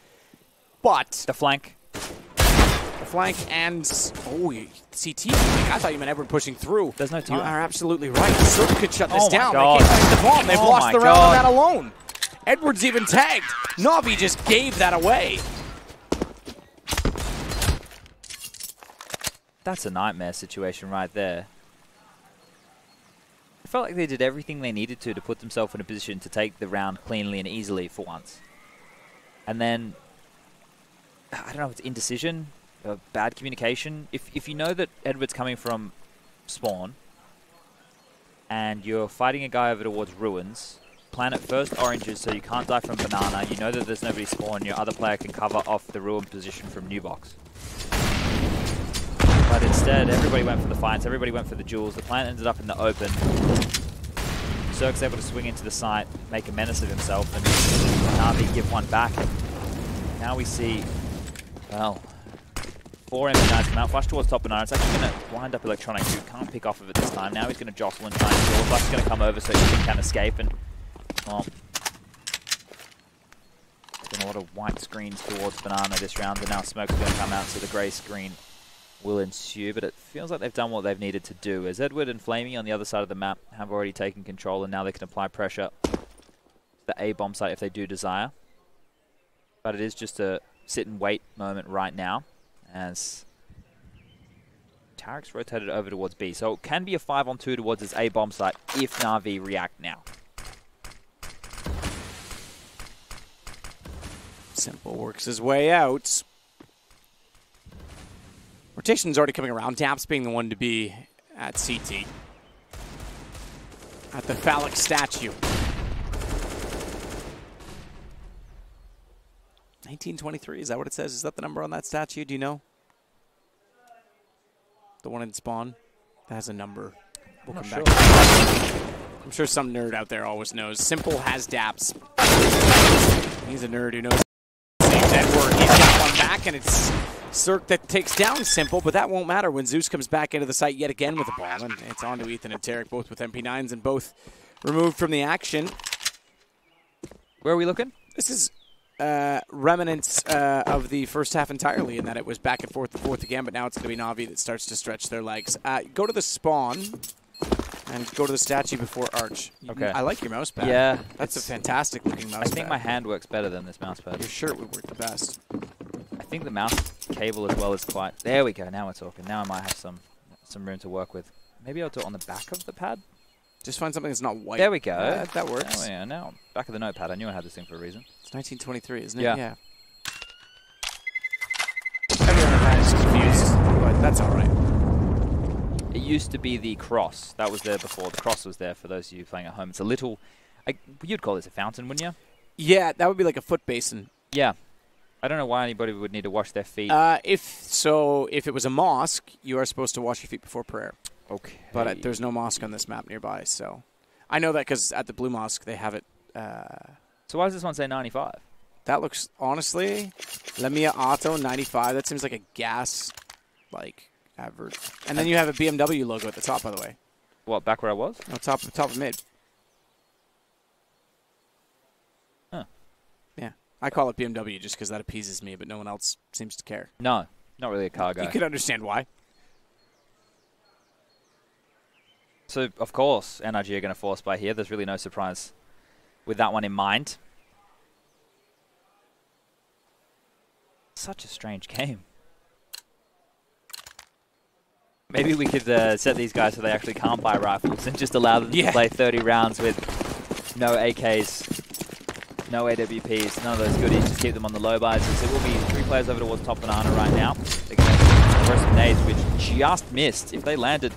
But the flank. The flank and... Oh, CT. I thought you meant Edward pushing through. There's no time. You are absolutely right. Cirque could shut this down. God. They can't make the bomb. They've lost the round on that alone. Edward's even tagged. Na'Vi just gave that away. That's a nightmare situation right there. I felt like they did everything they needed to put themselves in a position to take the round cleanly and easily for once. And then, I don't know if it's indecision, bad communication. If you know that Edward's coming from spawn, and you're fighting a guy over towards ruins, plan at first oranges so you can't die from banana, you know that there's nobody spawn, your other player can cover off the ruin position from new box. But instead, everybody went for the fights, everybody went for the jewels. The plant ended up in the open. Cirque's able to swing into the site, make a menace of himself, and Na'Vi give one back. Now we see, well, 4 MP9s come out, flash towards top banana. It's actually going to wind up Electronic, who can't pick off of it this time. Now he's going to jostle and try and kill. Flash is going to come over so he can escape. And, well, there's been a lot of white screens towards banana this round, and now smoke's going to come out, so the grey screen will ensue. But it feels like they've done what they've needed to do, as Edward and Flamey on the other side of the map have already taken control, and now they can apply pressure to the A bomb site if they do desire. But it is just a sit and wait moment right now, as Tarek's rotated over towards B. So it can be a 5-on-2 towards his A bomb site if Na'Vi react now. Simple works his way out. Rotation's already coming around. Daps being the one to be at CT. At the phallic statue. 1923, is that what it says? Is that the number on that statue? Do you know? The one in spawn? That has a number. We'll come back. I'm sure some nerd out there always knows. Simple has Daps. He's a nerd who knows Edward. He's got one back, and it's Cirque that takes down Simple, but that won't matter when Zeus comes back into the site yet again with the ball. And it's on to Ethan and Tarek, both with MP9s and both removed from the action. Where are we looking? This is remnants of the first half entirely, in that it was back and forth again, but now it's going to be Na'Vi that starts to stretch their legs. Go to the spawn and go to the statue before Arch. Okay. I like your mouse pad. Yeah. That's a fantastic looking mouse pad. I think my hand works better than this mouse pad. Your shirt would work the best. I think the mouse cable as well is quite... There we go, now we're talking. Now I might have some room to work with. Maybe I'll do it on the back of the pad? Just find something that's not white. There we go. That works. Oh, yeah, now back of the notepad. I knew I had this thing for a reason. It's 1923, isn't it? Yeah. Everyone is confused, but that's all right. It used to be the cross. That was there before. The cross was there for those of you playing at home. It's a little... you'd call this a fountain, wouldn't you? Yeah, that would be like a foot basin. Yeah. I don't know why anybody would need to wash their feet. If it was a mosque, you are supposed to wash your feet before prayer. Okay. But there's no mosque on this map nearby, so... I know that because at the Blue Mosque, they have it... So why does this one say 95? That looks, honestly, Lamia Auto 95. That seems like a gas, advert. And then you have a BMW logo at the top, by the way. What, back where I was? No, top of mid. Huh. Yeah. I call it BMW just because that appeases me, but no one else seems to care. No, not really a car guy. You can understand why. So, of course, NRG are going to force buy here. There's really no surprise with that one in mind. Such a strange game. Maybe we could set these guys so they actually can't buy rifles and just allow them to play 30 rounds with no AKs, no AWPs, none of those goodies. Just keep them on the low buys. So it will be 3 players over towards top banana right now. They're going to throw some nades, which just missed. If they landed...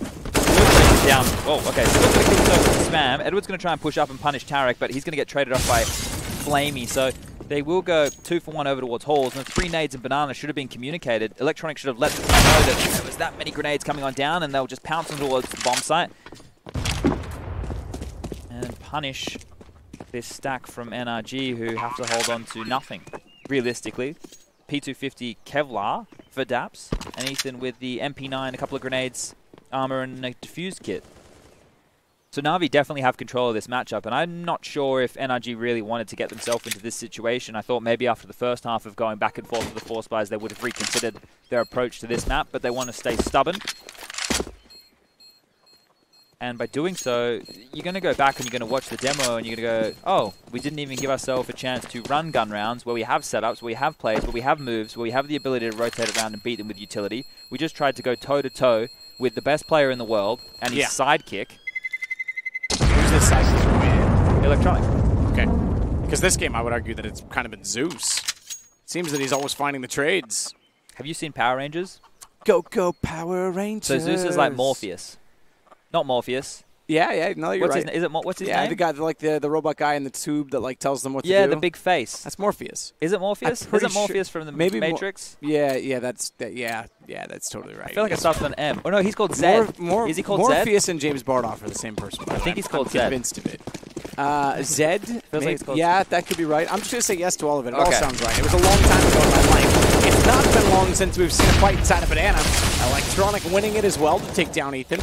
down. Oh, okay. So Edward's going to kill himself with spam. Edward's going to try and push up and punish Tarek, but he's going to get traded off by Flamey. So they will go 2 for 1 over towards Halls. And 3 nades and banana should have been communicated. Electronic should have let the team know that there was that many grenades coming on down, and they'll just pounce them towards the bomb site and punish this stack from NRG, who have to hold on to nothing, realistically. P250 Kevlar for Daps, and Ethan with the MP9, a couple of grenades, armor, and a defuse kit. So Na'Vi definitely have control of this matchup, and I'm not sure if NRG really wanted to get themselves into this situation. I thought maybe after the first half of going back and forth with the force buys, they would have reconsidered their approach to this map, but they want to stay stubborn. And by doing so, you're going to go back and you're going to watch the demo and you're going to go, oh, we didn't even give ourselves a chance to run gun rounds where we have setups, where we have plays, where we have moves, where we have the ability to rotate around and beat them with utility. We just tried to go toe-to-toe with the best player in the world and his sidekick. Who's this sidekick? Electronic. Okay. Because this game, I would argue that it's kind of been Zeus. Seems that he's always finding the trades. Have you seen Power Rangers? Go, go, Power Rangers. So Zeus is like Morpheus. Not Morpheus. Yeah, no, you're right. What's his name? Yeah, the guy, the robot guy in the tube that tells them what to do. Yeah, the big face. That's Morpheus. Is it Morpheus? Is it Morpheus from the Matrix? Yeah, that's totally right. I feel like it starts with an M. Oh no, he's called Zed. Is he called Zed? Morpheus and James Bardoff are the same person. I think he's called Zed. I'm convinced of it. Zed? Feels like it's called yeah, that could be right. I'm just going to say yes to all of it. It all sounds right. It was a long time ago in my life. It's not been long since we've seen a fight inside of Banana. Electronic winning it as well to take down Ethan.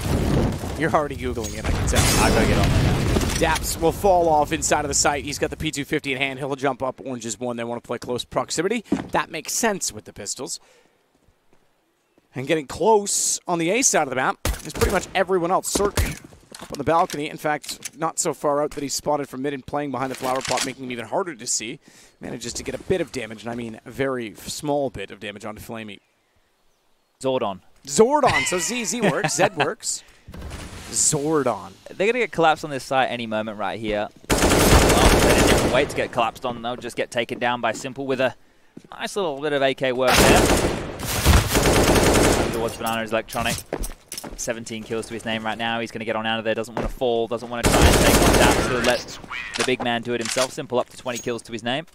You're already Googling it, I can tell. I've got to get on there now. Daps will fall off inside of the site. He's got the P250 in hand. He'll jump up. Orange is one. They want to play close proximity. That makes sense with the pistols. And getting close on the A side of the map is pretty much everyone else. Cirque up on the balcony. In fact, not so far out that he's spotted from mid and playing behind the flower pot, making him even harder to see. Manages to get a bit of damage, and I mean a very small bit of damage onto Flamey. Zordon. Zordon. So Z works. Z works. Zordon. They're going to get collapsed on this site any moment right here. Well, they didn't even wait to get collapsed on. They'll just get taken down by Simple with a nice little bit of AK work there. Towards Banana's Electronic. 17 kills to his name right now. He's going to get on out of there. Doesn't want to fall. Doesn't want to try and take on Daps. So let the big man do it himself. Simple up to 20 kills to his name.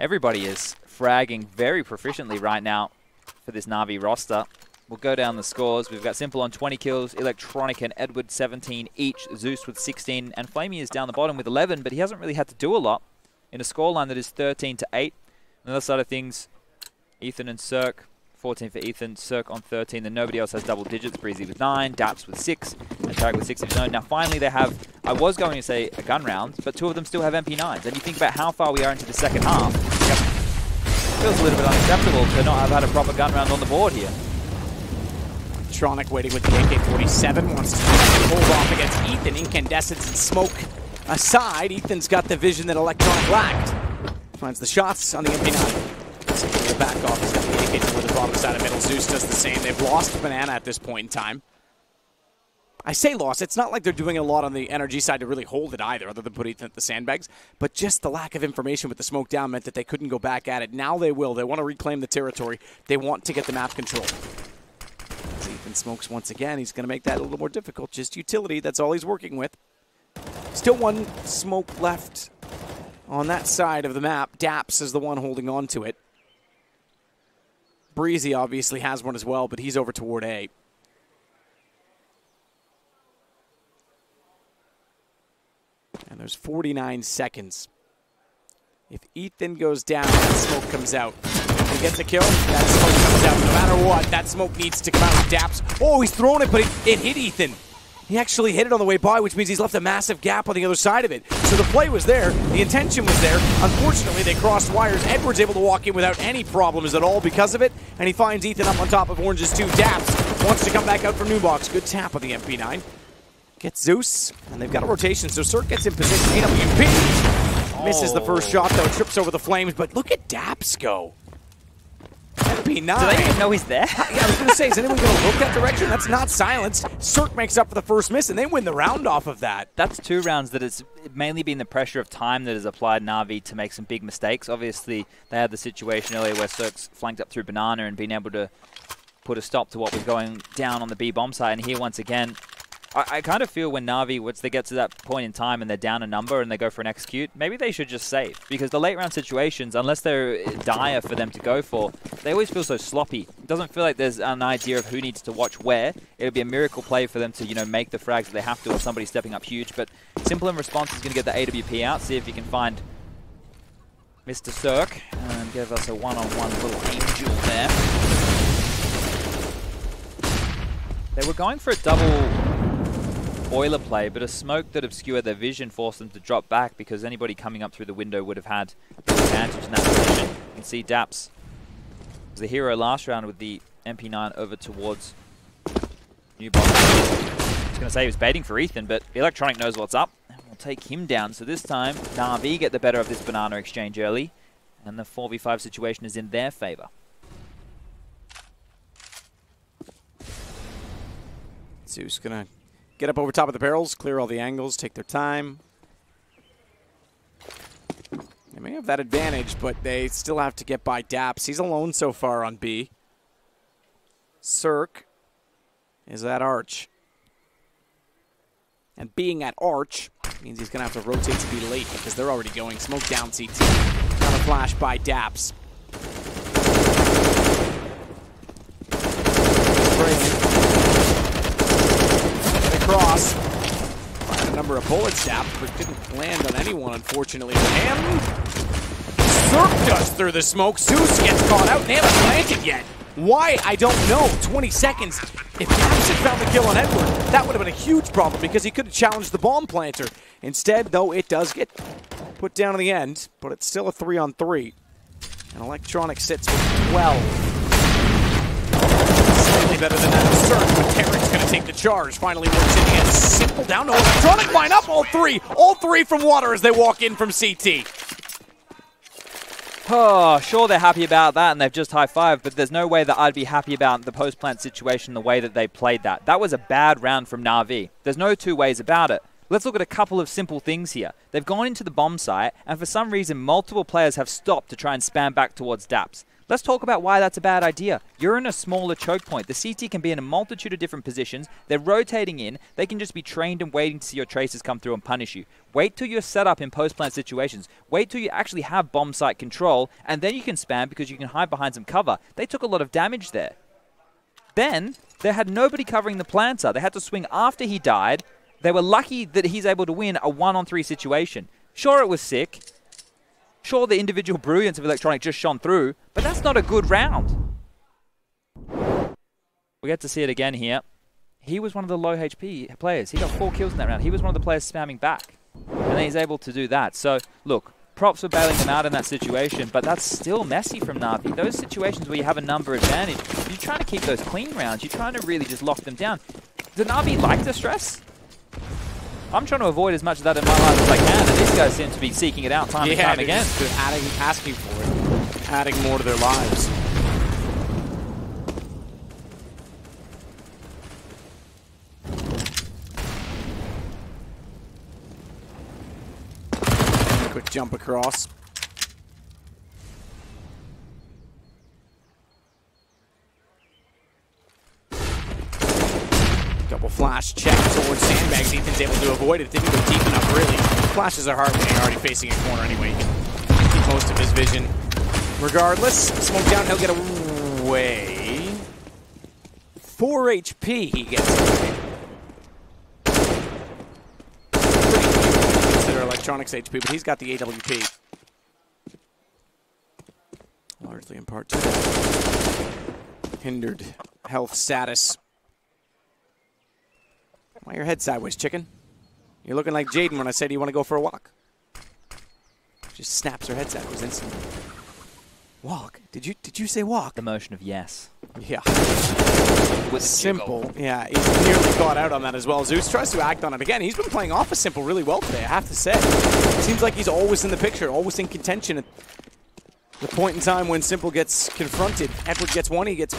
Everybody is fragging very proficiently right now for this Na'Vi roster. We'll go down the scores. We've got Simple on 20 kills, Electronic and Edward 17 each, Zeus with 16, and Flamey is down the bottom with 11, but he hasn't really had to do a lot in a scoreline that is 13-8. On the other side of things, Ethan and Cirque, 14 for Ethan, Cirque on 13, then nobody else has double digits. Breezy with 9, Daps with 6, and Tarek with 6 of his own. Now finally they have, I was going to say a gun round, but 2 of them still have MP9s, and you think about how far we are into the second half. Feels a little bit unacceptable to not have had a proper gun round on the board here. Electronic waiting with the AK-47, wants to hold off against Ethan. Incandescence and smoke aside. Ethan's got the vision that Electronic lacked. Finds the shots on the MP9. Taking the back off. He's got the AK toward the bottom side of middle. Zeus does the same. They've lost Banana at this point in time. I say lost. It's not like they're doing a lot on the energy side to really hold it either, other than put Ethan at the sandbags. But just the lack of information with the smoke down meant that they couldn't go back at it. Now they will. They want to reclaim the territory. They want to get the map control. Ethan smokes once again. He's going to make that a little more difficult. Just utility. That's all he's working with. Still one smoke left on that side of the map. Daps is the one holding on to it. Breezy obviously has one as well, but he's over toward A. And there's 49 seconds. If Ethan goes down, that smoke comes out. If he gets a kill, that smoke comes out. No matter what, that smoke needs to come out with Daps. Oh, he's throwing it, but it hit Ethan. He actually hit it on the way by, which means he's left a massive gap on the other side of it. So the play was there. The intention was there. Unfortunately, they crossed wires. Edward's able to walk in without any problems at all because of it, and he finds Ethan up on top of Orange's 2. Daps wants to come back out from New Box. Good tap of the MP9. Gets Zeus, and they've got a rotation, so Cirque gets in position. AWP misses the first shot, though. Trips over the flames, but look at Daps go. MP9. Do they even know he's there? Yeah, I was going to say, is anyone going to look that direction? That's not silence. Cirque makes up for the first miss, and they win the round off of that. That's 2 rounds that it's mainly been the pressure of time that has applied Na'Vi to make some big mistakes. Obviously, they had the situation earlier where Cirque's flanked up through Banana and been able to put a stop to what was going down on the B bomb side. And here, once again, I kind of feel when Na'Vi, once they get to that point in time and they're down a number and they go for an execute, maybe they should just save. Because the late round situations, unless they're dire for them to go for, they always feel so sloppy. It doesn't feel like there's an idea of who needs to watch where. It would be a miracle play for them to, you know, make the frags that they have to, or somebody stepping up huge. But Simple in response is going to get the AWP out, see if he can find Mr. Cirque and give us a one-on-one little angel there. They were going for a double boiler play, but a smoke that obscured their vision forced them to drop back because anybody coming up through the window would have had the advantage in that position. You can see Daps was the hero last round with the MP9 over towards New Box. I was going to say he was baiting for Ethan, but Electronic knows what's up and will take him down. So this time, Na'Vi get the better of this Banana exchange early, and the 4v5 situation is in their favor. Zeus gonna get up over top of the barrels, clear all the angles, take their time. They may have that advantage, but they still have to get by Daps. He's alone so far on B. Cirque is at Arch. And being at Arch means he's going to have to rotate to be late because they're already going. Smoke down CT. Got a flash by Daps. Across. Fired a number of bullets, Daps, but didn't land on anyone, unfortunately. For him, Surf does through the smoke. Zeus gets caught out. They haven't planted yet. Why? I don't know. 20 seconds. If James had found the kill on Edward, that would have been a huge problem because he could have challenged the bomb planter. Instead, though, it does get put down in the end, but it's still a 3-on-3. And Electronic sits with 12. Slightly better than that. Surf, but Tarek's going to take the charge. Finally works in the end. Simple down to Electronic. Line up all three. All three from water as they walk in from CT. Oh, sure they're happy about that and they've just high-fived, but there's no way that I'd be happy about the post-plant situation the way that they played that. That was a bad round from Na'Vi. There's no two ways about it. Let's look at a couple of simple things here. They've gone into the bomb site, and for some reason, multiple players have stopped to try and spam back towards Daps. Let's talk about why that's a bad idea. You're in a smaller choke point. The CT can be in a multitude of different positions. They're rotating in. They can just be trained and waiting to see your traces come through and punish you. Wait till you're set up in post-plant situations. Wait till you actually have bomb site control, and then you can spam because you can hide behind some cover. They took a lot of damage there. Then, they had nobody covering the planter. They had to swing after he died. They were lucky that he's able to win a 1-on-3 situation. Sure, it was sick. Sure, the individual brilliance of Electronic just shone through, but that's not a good round. We get to see it again here. He was one of the low HP players. He got 4 kills in that round. He was one of the players spamming back. And then he's able to do that. So, look, props for bailing them out in that situation, but that's still messy from Na'Vi. Those situations where you have a number advantage, you're trying to keep those clean rounds. You're trying to really just lock them down. Do Na'Vi like the stress? I'm trying to avoid as much of that in my life as I can, and these guys seem to be seeking it out time and time again. Just asking for it, adding more to their lives. Quick jump across. Double flash check towards sandbags. Ethan's able to avoid it. Didn't go deep enough, really. Flashes are hard when you're already facing a corner anyway. He can keep most of his vision. Regardless, smoke down, he'll get away. 4 HP he gets away. Pretty good consider Electronics HP, but he's got the AWP. Largely in part to that hindered health status. Why your head sideways, chicken? You're looking like Jaden when I said you want to go for a walk. Just snaps her head sideways instantly. Walk? Did you say walk? The motion of yes. Yeah. With Simple. Yeah, he's nearly caught out on that as well. Zeus tries to act on it again. He's been playing off of Simple really well today, I have to say. Seems like he's always in the picture, always in contention at the point in time when Simple gets confronted. Edward gets one, he gets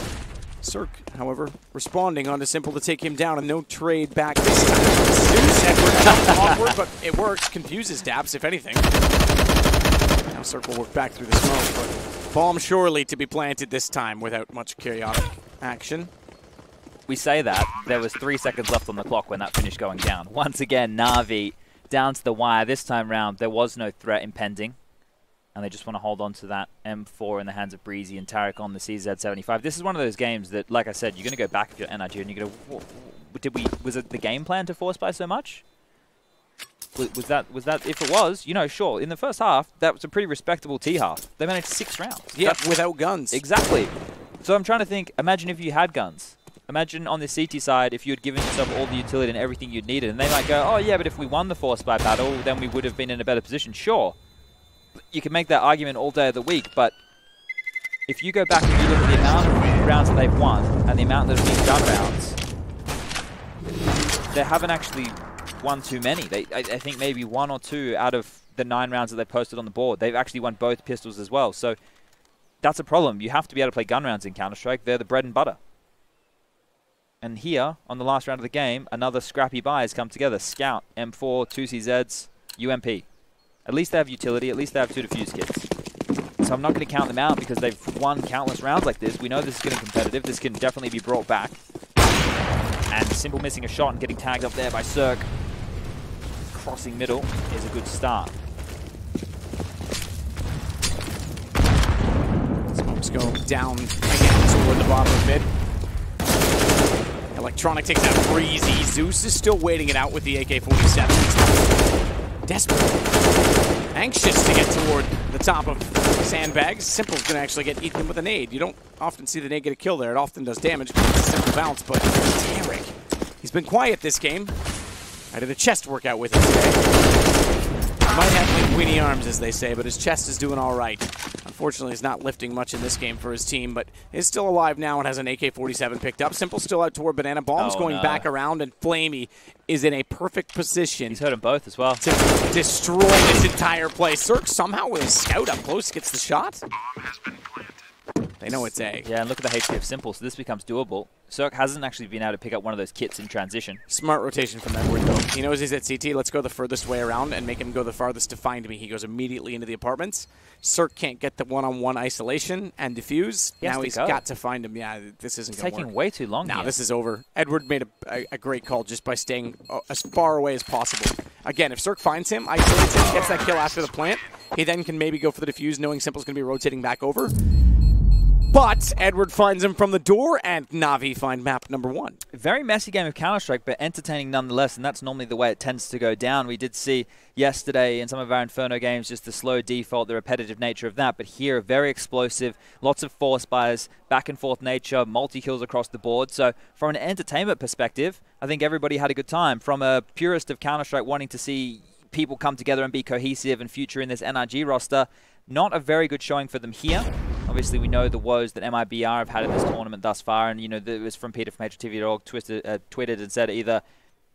Cirque, however, responding onto Simple to take him down, and no trade back this time. Zeus, Edward jumped awkward, but it works. Confuses Daps, if anything. Now Cirque will work back through the smoke, but bomb surely to be planted this time without much chaotic action. We say that. There was 3 seconds left on the clock when that finished going down. Once again, Na'Vi down to the wire. This time round, there was no threat impending. And they just want to hold on to that M4 in the hands of Breezy and Tarek on the CZ75. This is one of those games that, like I said, you're going to go back if you're NRG and you're going to, was it the game plan to force by so much? Was that, if it was, you know, sure, in the first half, that was a pretty respectable T-half. They managed 6 rounds. Yeah, without guns. Exactly. So I'm trying to think, imagine if you had guns. Imagine on the CT side, if you had given yourself all the utility and everything you'd needed, and they might go, oh yeah, but if we won the force by battle, then we would have been in a better position. Sure. You can make that argument all day of the week, but if you go back and you look at the amount of rounds that they've won and the amount that have been gun rounds, they haven't actually won too many. I think maybe 1 or 2 out of the 9 rounds that they posted on the board. They've actually won both pistols as well. So that's a problem. You have to be able to play gun rounds in Counter-Strike. They're the bread and butter. And here, on the last round of the game, another scrappy buy has come together. Scout, M4, 2 CZs, UMP. At least they have utility. At least they have 2 defuse kits. So I'm not going to count them out because they've won countless rounds like this. We know this is getting competitive. This can definitely be brought back. And Simple missing a shot and getting tagged up there by Cirque. Crossing middle is a good start. Smoke's going down again toward the bottom of mid. Electronic takes out Breezy. Zeus is still waiting it out with the AK-47. Desperate. anxious to get toward the top of sandbags. Simple's going to actually get eaten with a nade. You don't often see the nade get a kill there. It often does damage because it's a simple bounce, but Tarek, he's been quiet this game. I did a chest workout with him today. Might have linguini arms, as they say, but his chest is doing all right. Unfortunately, he's not lifting much in this game for his team, but is still alive now and has an AK-47 picked up. Simple still out toward Banana. Bomb's going back around, and Flamey is in a perfect position. He's hurt them both as well. To destroy this entire place. Cirque somehow with a scout up close gets the shot. They know it's A. Yeah, and look at the HP of Simple, so this becomes doable. Cirque hasn't actually been able to pick up one of those kits in transition. Smart rotation from Edward, though. He knows he's at CT. Let's go the furthest way around and make him go the farthest to find me. He goes immediately into the apartments. Cirque can't get the one-on-one isolation and defuse. Now he's got to find him. Yeah, this isn't going to work. Taking way too long. Now this is over. Edward made a great call just by staying as far away as possible. Again, if Cirque finds him, isolates him, gets that kill after the plant, he then can maybe go for the defuse, knowing Simple's going to be rotating back over. But Edward finds him from the door, and Na'Vi find map number 1. Very messy game of Counter-Strike, but entertaining nonetheless, and that's normally the way it tends to go down. We did see yesterday in some of our Inferno games just the slow default, the repetitive nature of that, but here, very explosive, lots of force buys, back-and-forth nature, multi-kills across the board. So from an entertainment perspective, I think everybody had a good time. From a purist of Counter-Strike wanting to see people come together and be cohesive and future in this NRG roster, not a very good showing for them here. Obviously, we know the woes that MIBR have had in this tournament thus far, and it was from Peter from HTV.org tweeted and said either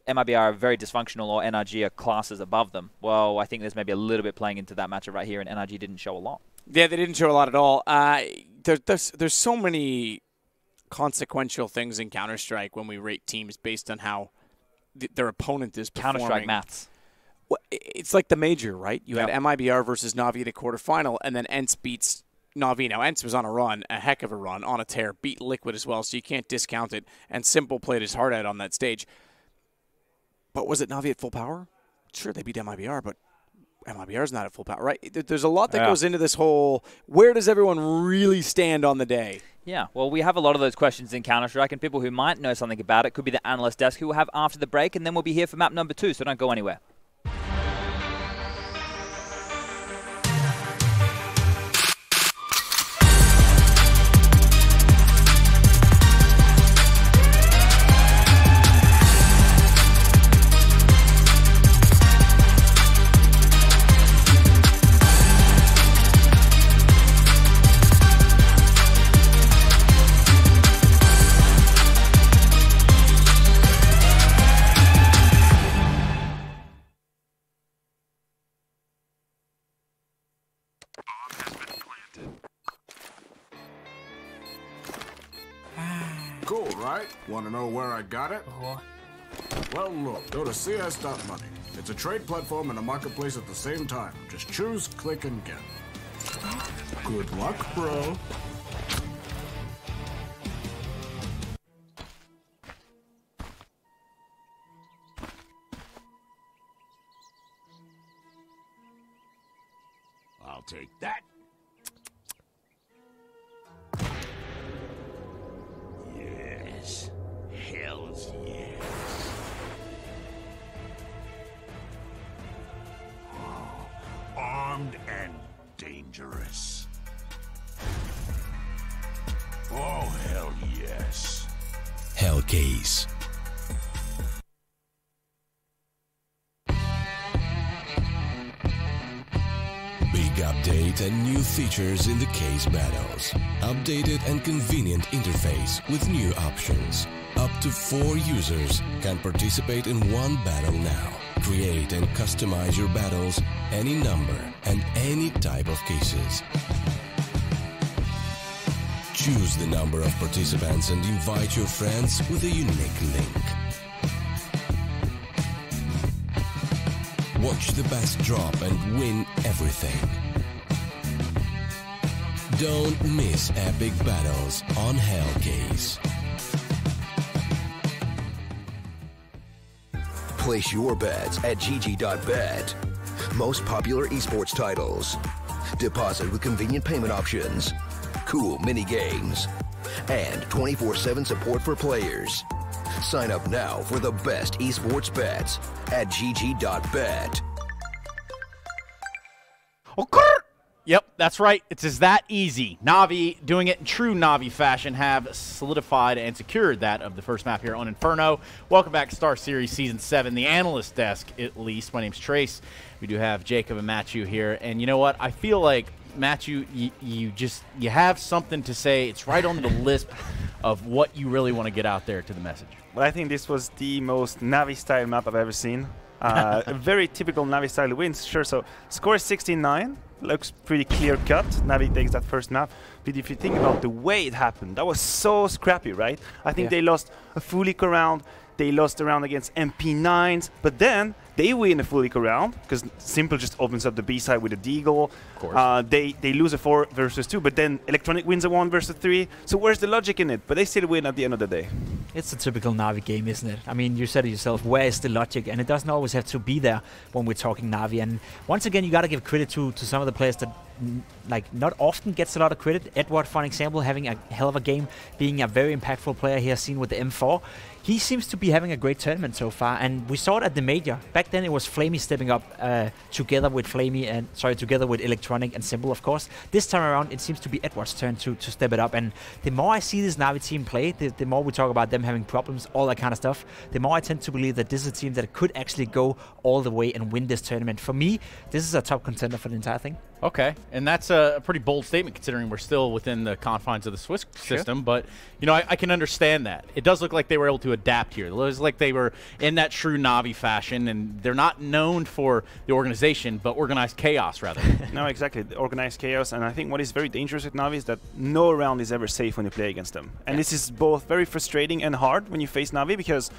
MIBR are very dysfunctional or NRG are classes above them. Well, I think there's maybe a little bit playing into that matchup right here, and NRG didn't show a lot. Yeah, they didn't show a lot at all. There's so many consequential things in Counter-Strike when we rate teams based on how their opponent is performing. Counter-Strike maths. Well, it's like the major, right? You had MIBR versus Na'Vi at a quarterfinal, and then ENCE beats Na'Vi. Now, ENCE was on a run, a heck of a run, on a tear, beat Liquid as well, so you can't discount it. And Simple played his heart out on that stage. But was it Na'Vi at full power? Sure, they beat MIBR, but MIBR's not at full power, right? There's a lot that goes into this whole, where does everyone really stand on the day? Yeah, well, we have a lot of those questions in Counter-Strike, and people who might know something about it could be the analyst desk, who we'll have after the break, and then we'll be here for map number 2, so don't go anywhere. Cool, right? Want to know where I got it? Well, look, go to CS.money. It's a trade platform and a marketplace at the same time. Just choose, click, and get. Good luck, bro. I'll take that. Yes. Hells yes. Oh, armed and dangerous. Oh, hell yes. Hellcase. Big update and new features in the case battles. Updated and convenient interface with new options. Up to 4 users can participate in one battle now. Create and customize your battles, any number and any type of cases. Choose the number of participants and invite your friends with a unique link. Watch the best drop and win everything. Don't miss epic battles on Hellcase. Place your bets at GG.BET. Most popular esports titles. Deposit with convenient payment options. Cool mini games. And 24/7 support for players. Sign up now for the best esports bets at GG.BET. Yep, that's right. It's just that easy. Na'Vi, doing it in true Na'Vi fashion, have solidified and secured that of the first map here on Inferno. Welcome back to StarSeries Season 7, the analyst desk at least. My name's Trace. We do have Jacob and Matthew here. And you know what? I feel like, Matthew, you have something to say. It's right on the list of what you really want to get out there to the message. Well, I think this was the most Na'Vi-style map I've ever seen. A very typical Na'Vi-style wins, sure. So score is 16-9. Looks pretty clear-cut. Na'Vi takes that first map. But if you think about the way it happened, that was so scrappy, right? I think they lost a full eco round. They lost a round against MP9s. But then they win a full eco round because Simple just opens up the B side with a deagle. Of course. They lose a 4 versus 2, but then Electronic wins a 1 versus 3. So where's the logic in it? But they still win at the end of the day. It's a typical Na'Vi game, isn't it? I mean, you said it yourself, where is the logic? And it doesn't always have to be there when we're talking Na'Vi. And once again, you got to give credit to some of the players that not often gets a lot of credit. Edward, for example, having a hell of a game, being a very impactful player here, seen with the M4. He seems to be having a great tournament so far, and we saw it at the major. Back then, it was Flamey stepping up together with together with Electronic and Simple, of course. This time around, it seems to be Edward's turn to step it up. And the more I see this Na'Vi team play, the more we talk about them having problems, all that kind of stuff, the more I tend to believe that this is a team that could actually go all the way and win this tournament. For me, this is a top contender for the entire thing. Okay, and that's a pretty bold statement considering we're still within the confines of the Swiss system, but you know, I can understand that. It does look like they were able to adapt here. It looks like they were in that true Na'Vi fashion, and they're not known for the organization, but organized chaos, rather. No, exactly, the organized chaos, and I think what is very dangerous with Na'Vi is that no round is ever safe when you play against them. And this is both very frustrating and hard when you face Na'Vi, because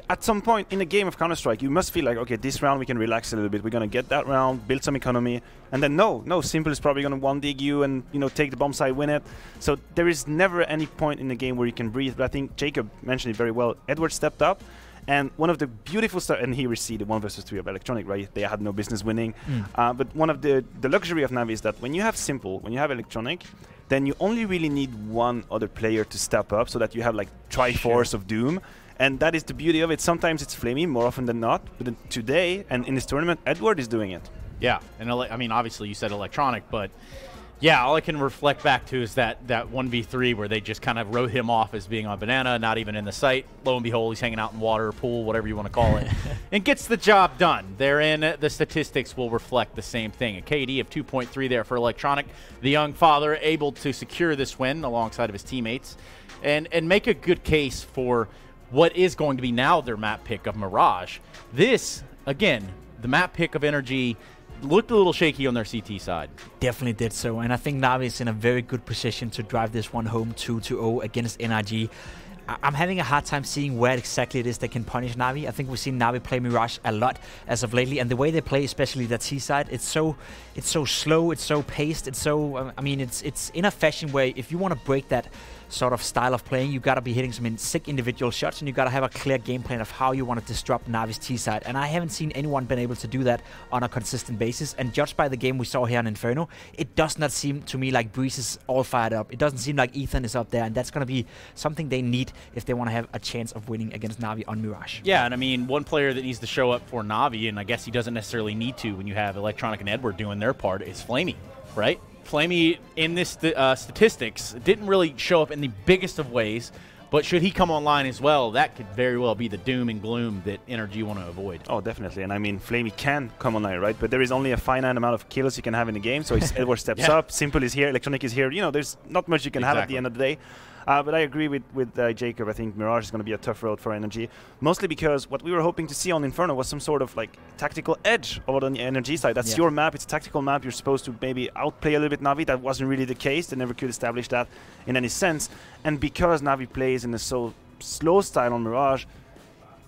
at some point in a game of Counter-Strike, you must feel like, okay, this round we can relax a little bit. We're going to get that round, build some economy, and then no, Simple is probably going to 1-dig you and, you know, take the bomb side, win it. So there is never any point in the game where you can breathe. But I think Jacob mentioned it very well. Edward stepped up, and one of the beautiful stuff, and he receded 1 versus 3 of Electronic, right? They had no business winning. But one of the luxury of Na'Vi is that when you have Simple, when you have Electronic, then you only really need one other player to step up so that you have like Triforce of Doom. And that is the beauty of it. Sometimes it's Flamey, more often than not. But today, and in this tournament, Edward is doing it. Yeah, and I mean, obviously you said Electronic, but yeah, all I can reflect back to is that 1v3 where they just kind of wrote him off as being on banana, not even in the site. Lo and behold, he's hanging out in water, pool, whatever you want to call it, and gets the job done. Therein, the statistics will reflect the same thing. A KD of 2.3 there for Electronic. The young father able to secure this win alongside of his teammates and make a good case for what is going to be now their map pick of Mirage. This, again, the map pick of Energy looked a little shaky on their CT side. Definitely did so, and I think Na'Vi is in a very good position to drive this one home 2-0 against NRG. I'm having a hard time seeing where exactly it is they can punish Na'Vi. I think we've seen Na'Vi play Mirage a lot as of lately, and the way they play, especially that T side, it's so slow, it's so paced, it's so I mean, it's in a fashion where if you want to break that sort of style of playing, you got to be hitting some sick individual shots, and you got to have a clear game plan of how you want to disrupt Na'Vi's T side. And I haven't seen anyone been able to do that on a consistent basis. And judged by the game we saw here in Inferno, it does not seem to me like Breeze is all fired up. It doesn't seem like Ethan is up there, and that's going to be something they need if they want to have a chance of winning against Na'Vi on Mirage. Yeah, and I mean, one player that needs to show up for Na'Vi, and I guess he doesn't necessarily need to when you have Electronic and Edward doing their part, is Flamey, right? Flamey, in this statistics, didn't really show up in the biggest of ways, but should he come online as well, that could very well be the doom and gloom that Energy want to avoid. Oh, definitely. And I mean, Flamey can come online, right? But there is only a finite amount of kills you can have in the game. So Edward steps up, Simple is here, Electronic is here. You know, there's not much you can have at the end of the day. But I agree with Jacob. I think Mirage is going to be a tough road for Energy, mostly because what we were hoping to see on Inferno was some sort of like tactical edge over on the Energy side. That's your map. It's a tactical map. You're supposed to maybe outplay a little bit Na'Vi. That wasn't really the case. They never could establish that in any sense. And because Na'Vi plays in a so slow style on Mirage,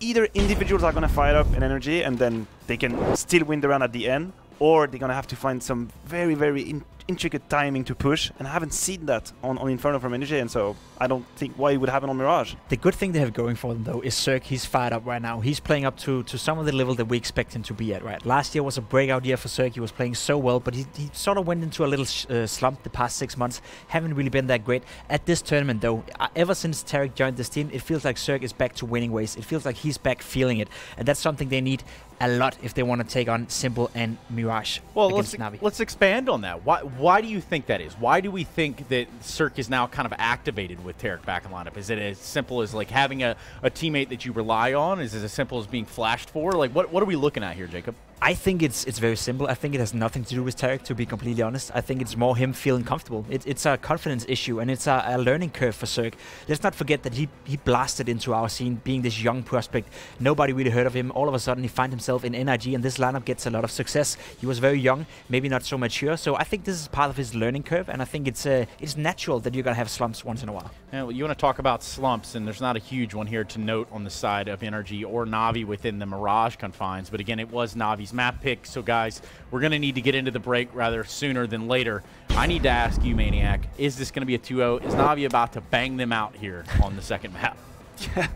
either individuals are going to fire up in Energy and then they can still win the round at the end, or they're going to have to find some very, very intricate timing to push, and I haven't seen that on Inferno from Energy, and so I don't think why it would happen on Mirage. The good thing they have going for them, though, is Zerg. He's fired up right now. He's playing up to some of the level that we expect him to be at, right? Last year was a breakout year for Zerg. He was playing so well, but he sort of went into a little slump the past 6 months. Haven't really been that great. At this tournament, though, ever since Tarek joined this team, it feels like Zerg is back to winning ways. It feels like he's back feeling it, and that's something they need a lot if they want to take on Simple and Mirage against Navi. Let's expand on that. Why do you think that is? Why do we think that Cirque is now kind of activated with Tarek back in lineup? Is it as simple as like having a teammate that you rely on? Is it as simple as being flashed for? Like what are we looking at here, Jacob? I think it's very simple. I think it has nothing to do with Tarek, to be completely honest. I think it's more him feeling comfortable. It's a confidence issue, and it's a learning curve for Zerg. Let's not forget that he blasted into our scene, being this young prospect. Nobody really heard of him. All of a sudden, he finds himself in NIG, and this lineup gets a lot of success. He was very young, maybe not so mature, so I think this is part of his learning curve, and I think it's natural that you're going to have slumps once in a while. Yeah, well, you want to talk about slumps, and there's not a huge one here to note on the side of NRG or Navi within the Mirage confines, but again, it was Navi's map pick. So guys, we're going to need to get into the break rather sooner than later. I need to ask you, Maniac, is this going to be a 2-0? Is Navi about to bang them out here on the second map?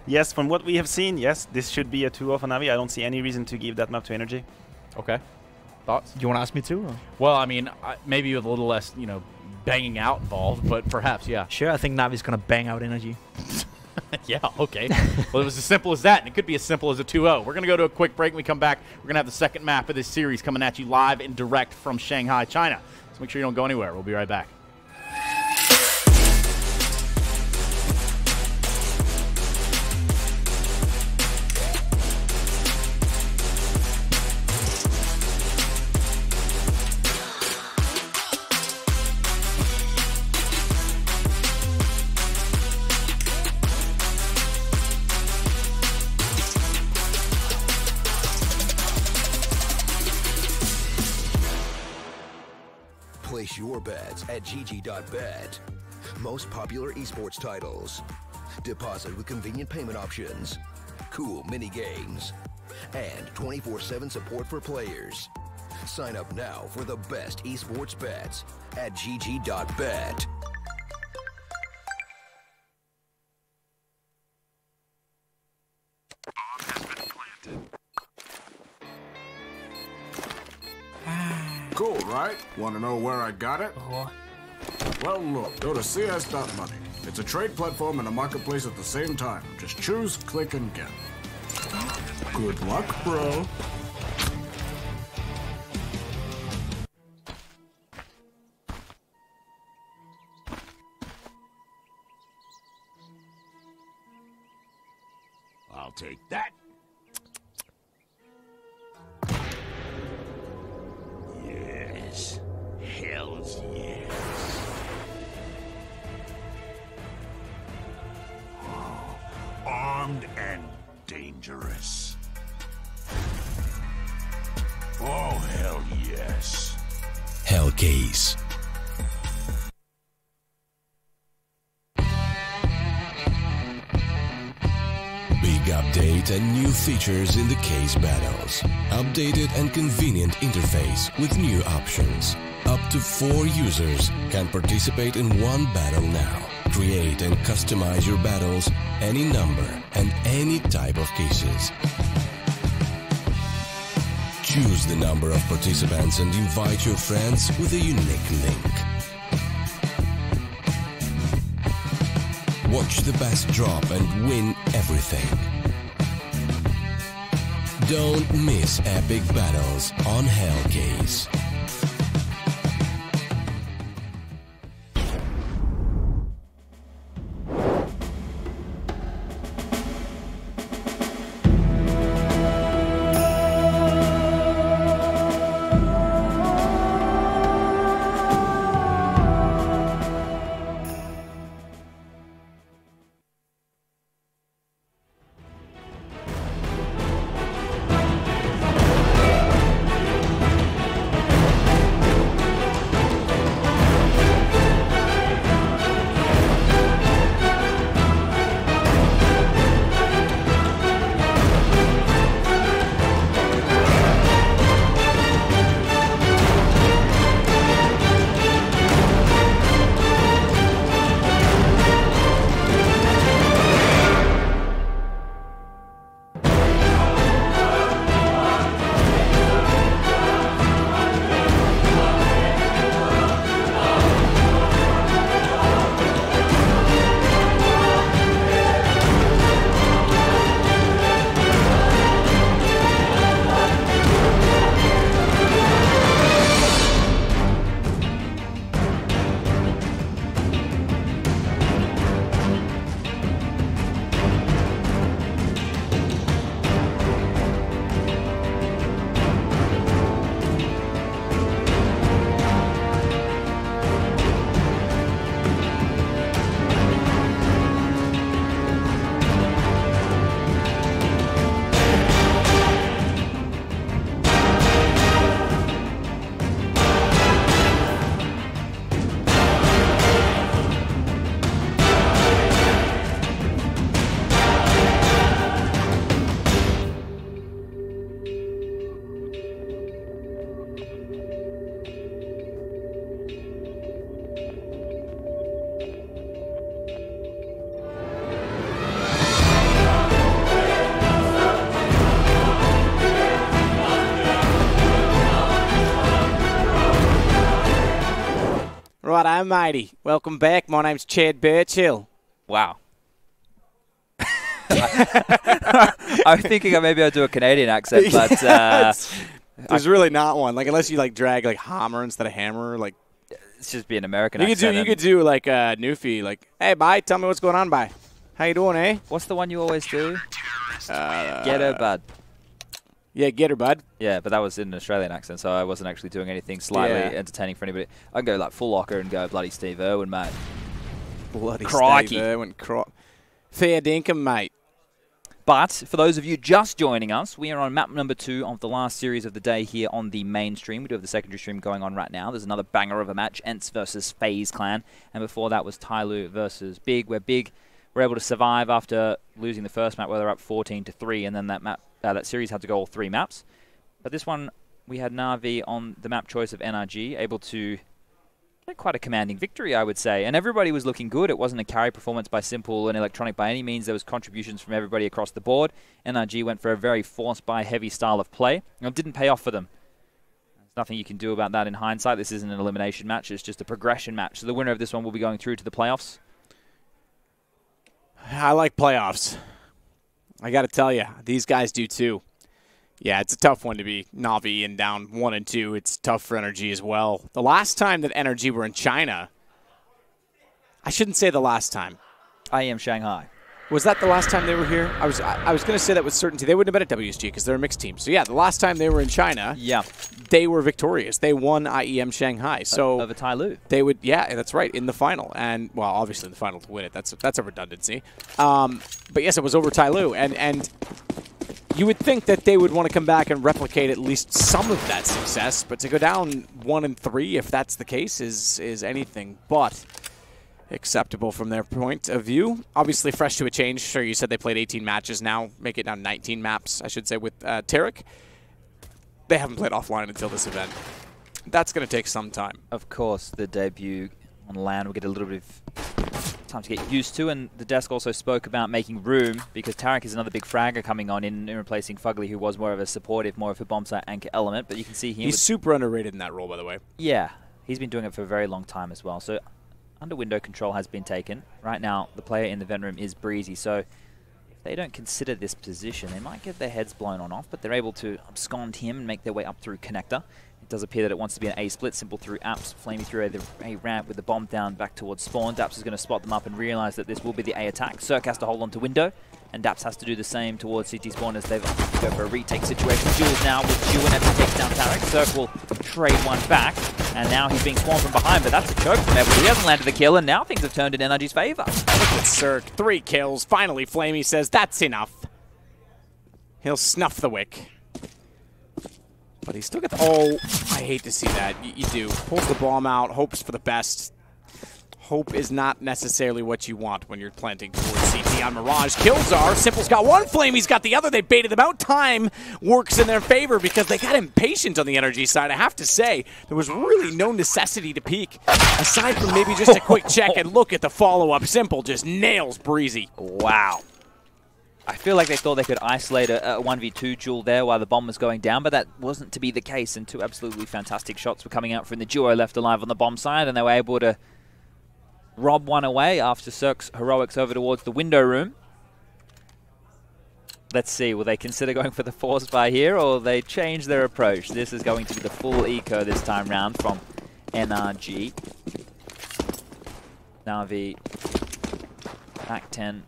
Yes, from what we have seen, yes, this should be a 2-0 for Navi. I don't see any reason to give that map to Energy. Okay. Thoughts? You want to ask me too? Or? Well, I mean, maybe with a little less, banging out involved, but perhaps, yeah. Sure, I think Navi's going to bang out Energy. Yeah, okay. Well, it was as simple as that, and it could be as simple as a 2-0. We're going to go to a quick break. When we come back, we're going to have the second map of this series coming at you live and direct from Shanghai, China. So make sure you don't go anywhere. We'll be right back. Place your bets at GG.BET. Most popular esports titles. Deposit with convenient payment options. Cool mini games. And 24/7 support for players. Sign up now for the best esports bets at GG.BET. Cool, right? Want to know where I got it? Well, look, go to CS.money. It's a trade platform and a marketplace at the same time. Just choose, click, and get. Good luck, bro. I'll take that. Yes. Hells yes. Oh, armed and dangerous. Oh, hell yes. Hellcase. Big update and new features in the case battles. Updated and convenient interface with new options. Up to 4 users can participate in one battle now. Create and customize your battles, any number and any type of cases. Choose the number of participants and invite your friends with a unique link. Watch the best drop and win everything. Don't miss epic battles on Hellcase. God almighty. Welcome back. My name's Chad Burchill. Wow. I'm thinking maybe I'll do a Canadian accent, but there's really not one. Like unless you like drag like hammer instead of hammer, like it's just be an American you accent. You could do like Newfie, like, hey, bye, tell me what's going on, bye. How you doing, eh? What's the one you always do? Get her, bud. Yeah, get her, bud. Yeah, but that was in an Australian accent, so I wasn't actually doing anything slightly entertaining for anybody. I can go like full locker and go bloody Steve Irwin, mate. Bloody Crikey. Steve Irwin. Fair dinkum, mate. But for those of you just joining us, we are on map number 2 of the last series of the day here on the main stream. We do have the secondary stream going on right now. There's another banger of a match, Ents versus FaZe Clan. And before that was Tyloo versus Big, where Big were able to survive after losing the first map where they're up 14-3, and then that series had to go all 3 maps. But this one, we had Na'Vi on the map choice of NRG, able to get quite a commanding victory, I would say. And everybody was looking good. It wasn't a carry performance by Simple and Electronic by any means. There was contributions from everybody across the board. NRG went for a very forced by heavy style of play, and it didn't pay off for them. There's nothing you can do about that in hindsight. This isn't an elimination match. It's just a progression match. So the winner of this one will be going through to the playoffs. I like playoffs. I got to tell you, these guys do too. Yeah, it's a tough one to be Na'Vi and down 1 and 2. It's tough for NRG as well. The last time that NRG were in China, I shouldn't say the last time. IEM Shanghai. Was that the last time they were here? I was going to say that with certainty. They wouldn't have been at WSG because they're a mixed team. So yeah, the last time they were in China, they were victorious. They won IEM Shanghai. So over Tyloo. They would, yeah, that's right, in the final. And well, obviously in the final to win it. That's a redundancy. But yes, it was over Tyloo, and you would think that they would want to come back and replicate at least some of that success. But to go down 1 and 3, if that's the case, is anything but acceptable from their point of view. Obviously fresh to a change. Sure, you said they played 18 matches now. Make it down 19 maps, I should say, with Tarek. They haven't played offline until this event. That's going to take some time. Of course, the debut on LAN will get a little bit of time to get used to, and the desk also spoke about making room because Tarek is another big fragger coming on in replacing Fugly, who was more of a supportive, more of a bomb site anchor element. But you can see him. He's super underrated in that role, by the way. Yeah, he's been doing it for a very long time as well. So under window control has been taken. Right now, the player in the vent room is Breezy, so if they don't consider this position, they might get their heads blown on off, but they're able to abscond him and make their way up through connector. It does appear that it wants to be an A-split, Simple through Apps, Flamey through a ramp with the bomb down back towards spawn. Daps is going to spot them up and realize that this will be the A attack. Cirque has to hold on to window, and Daps has to do the same towards CT spawn as they've go for a retake situation. Jules now with Ju and Edward takes down Tarek. Cirque will trade one back, and now he's being spawned from behind, but that's a choke from Edward. He hasn't landed the kill, and now things have turned in NRG's favor. Look at Cirque, 3 kills. Finally, Flamey says, that's enough. He'll snuff the wick. But he's still got the... Oh, I hate to see that. You do. Pulls the bomb out, hopes for the best. Hope is not necessarily what you want when you're planting towards CT on Mirage. Killzar, Simple's got one, Flamey's got the other. They baited them out. Time works in their favor because they got impatient on the NRG side. I have to say, there was really no necessity to peek. Aside from maybe just a quick check and look at the follow-up. Simple just nails Breezy. Wow. I feel like they thought they could isolate a 1v2 duel there while the bomb was going down, but that wasn't to be the case, and 2 absolutely fantastic shots were coming out from the duo left alive on the bomb side, and they were able to rob one away after Cirque's heroics over towards the window room. Let's see, will they consider going for the force buy here, or will they change their approach? This is going to be the full eco this time round from NRG. Na'Vi, Back 10,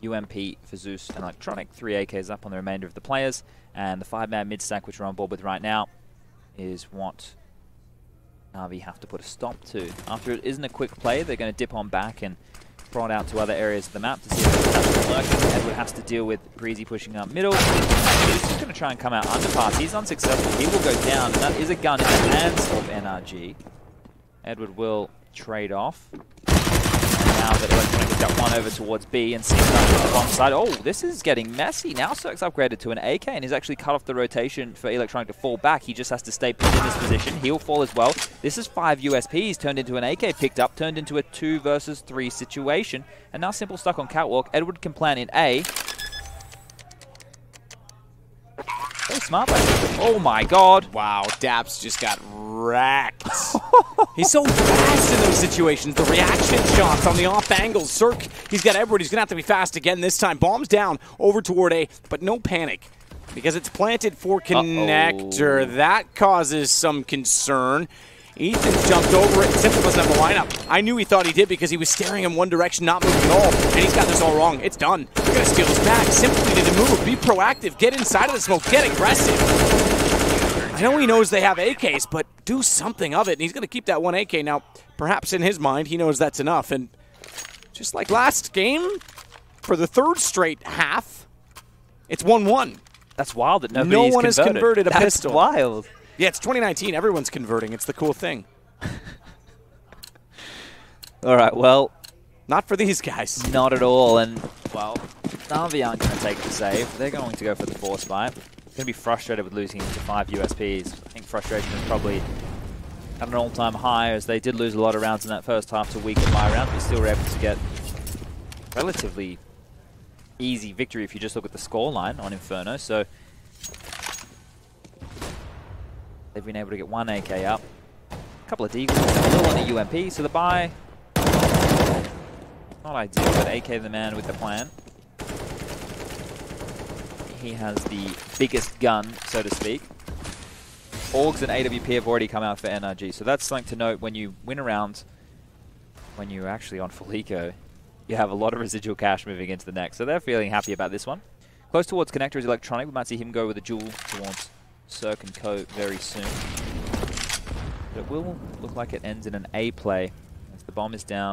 UMP for Zeus and Electronic. 3 AKs up on the remainder of the players. And the 5-man mid-stack, which we're on board with right now, is what Na'Vi have to put a stop to. After it isn't a quick play, they're going to dip on back and prod out to other areas of the map to see if it's lurking. Edward has to deal with Breezy pushing up middle. He's just going to try and come out underpass. He's unsuccessful. He will go down, and that is a gun in the hands of NRG. Edward will trade off. Now that Electronic has got one over towards B and sees that on the bomb side. Oh, this is getting messy. Now Cirque's upgraded to an AK and he's actually cut off the rotation for Electronic to fall back. He just has to stay put in this position. He'll fall as well. This is 5 USPs turned into an AK picked up, turned into a 2 versus 3 situation. And now Simple stuck on Catwalk. Edward can plan in A. Very smart by Simple. Oh my god. Wow, Daps just got wrecked. He's so fast in those situations. The reaction shots on the off angles. Cirque, he's got Edward. He's going to have to be fast again this time. Bombs down over toward A, but no panic because it's planted for connector. That causes some concern. Ethan jumped over it. Simple doesn't have a lineup. I knew he thought he did because he was staring in one direction, not moving at all. And he's got this all wrong. It's done. We're going to steal this back. Simply need to move. Be proactive. Get inside of the smoke. Get aggressive. I know he knows they have AKs, but do something of it. And he's going to keep that one AK. Now, perhaps in his mind, he knows that's enough. And just like last game, for the third straight half, it's 1-1. That's wild that no nobody's one has converted a That's pistol. Wild. Yeah, it's 2019. Everyone's converting. It's the cool thing. All right, well. Not for these guys. Not at all. And, well, Navi aren't going to take the save. They're going to go for the force fight. Going to be frustrated with losing to 5 USPs. I think frustration is probably at an all-time high, as they did lose a lot of rounds in that first half to weaker buy rounds, but still were able to get relatively easy victory if you just look at the scoreline on Inferno. So they've been able to get 1 AK up, a couple of deagles, a little on the UMP, so the buy, not ideal, but AK the man with the plan. He has the biggest gun, so to speak. Orgs and AWP have already come out for NRG, so that's something to note when you win a round, when you're actually on full eco, you have a lot of residual cash moving into the next, so they're feeling happy about this one. Close towards connector is Electronic. We might see him go with a duel towards Cirque and Co very soon. But it will look like it ends in an A play as the bomb is down.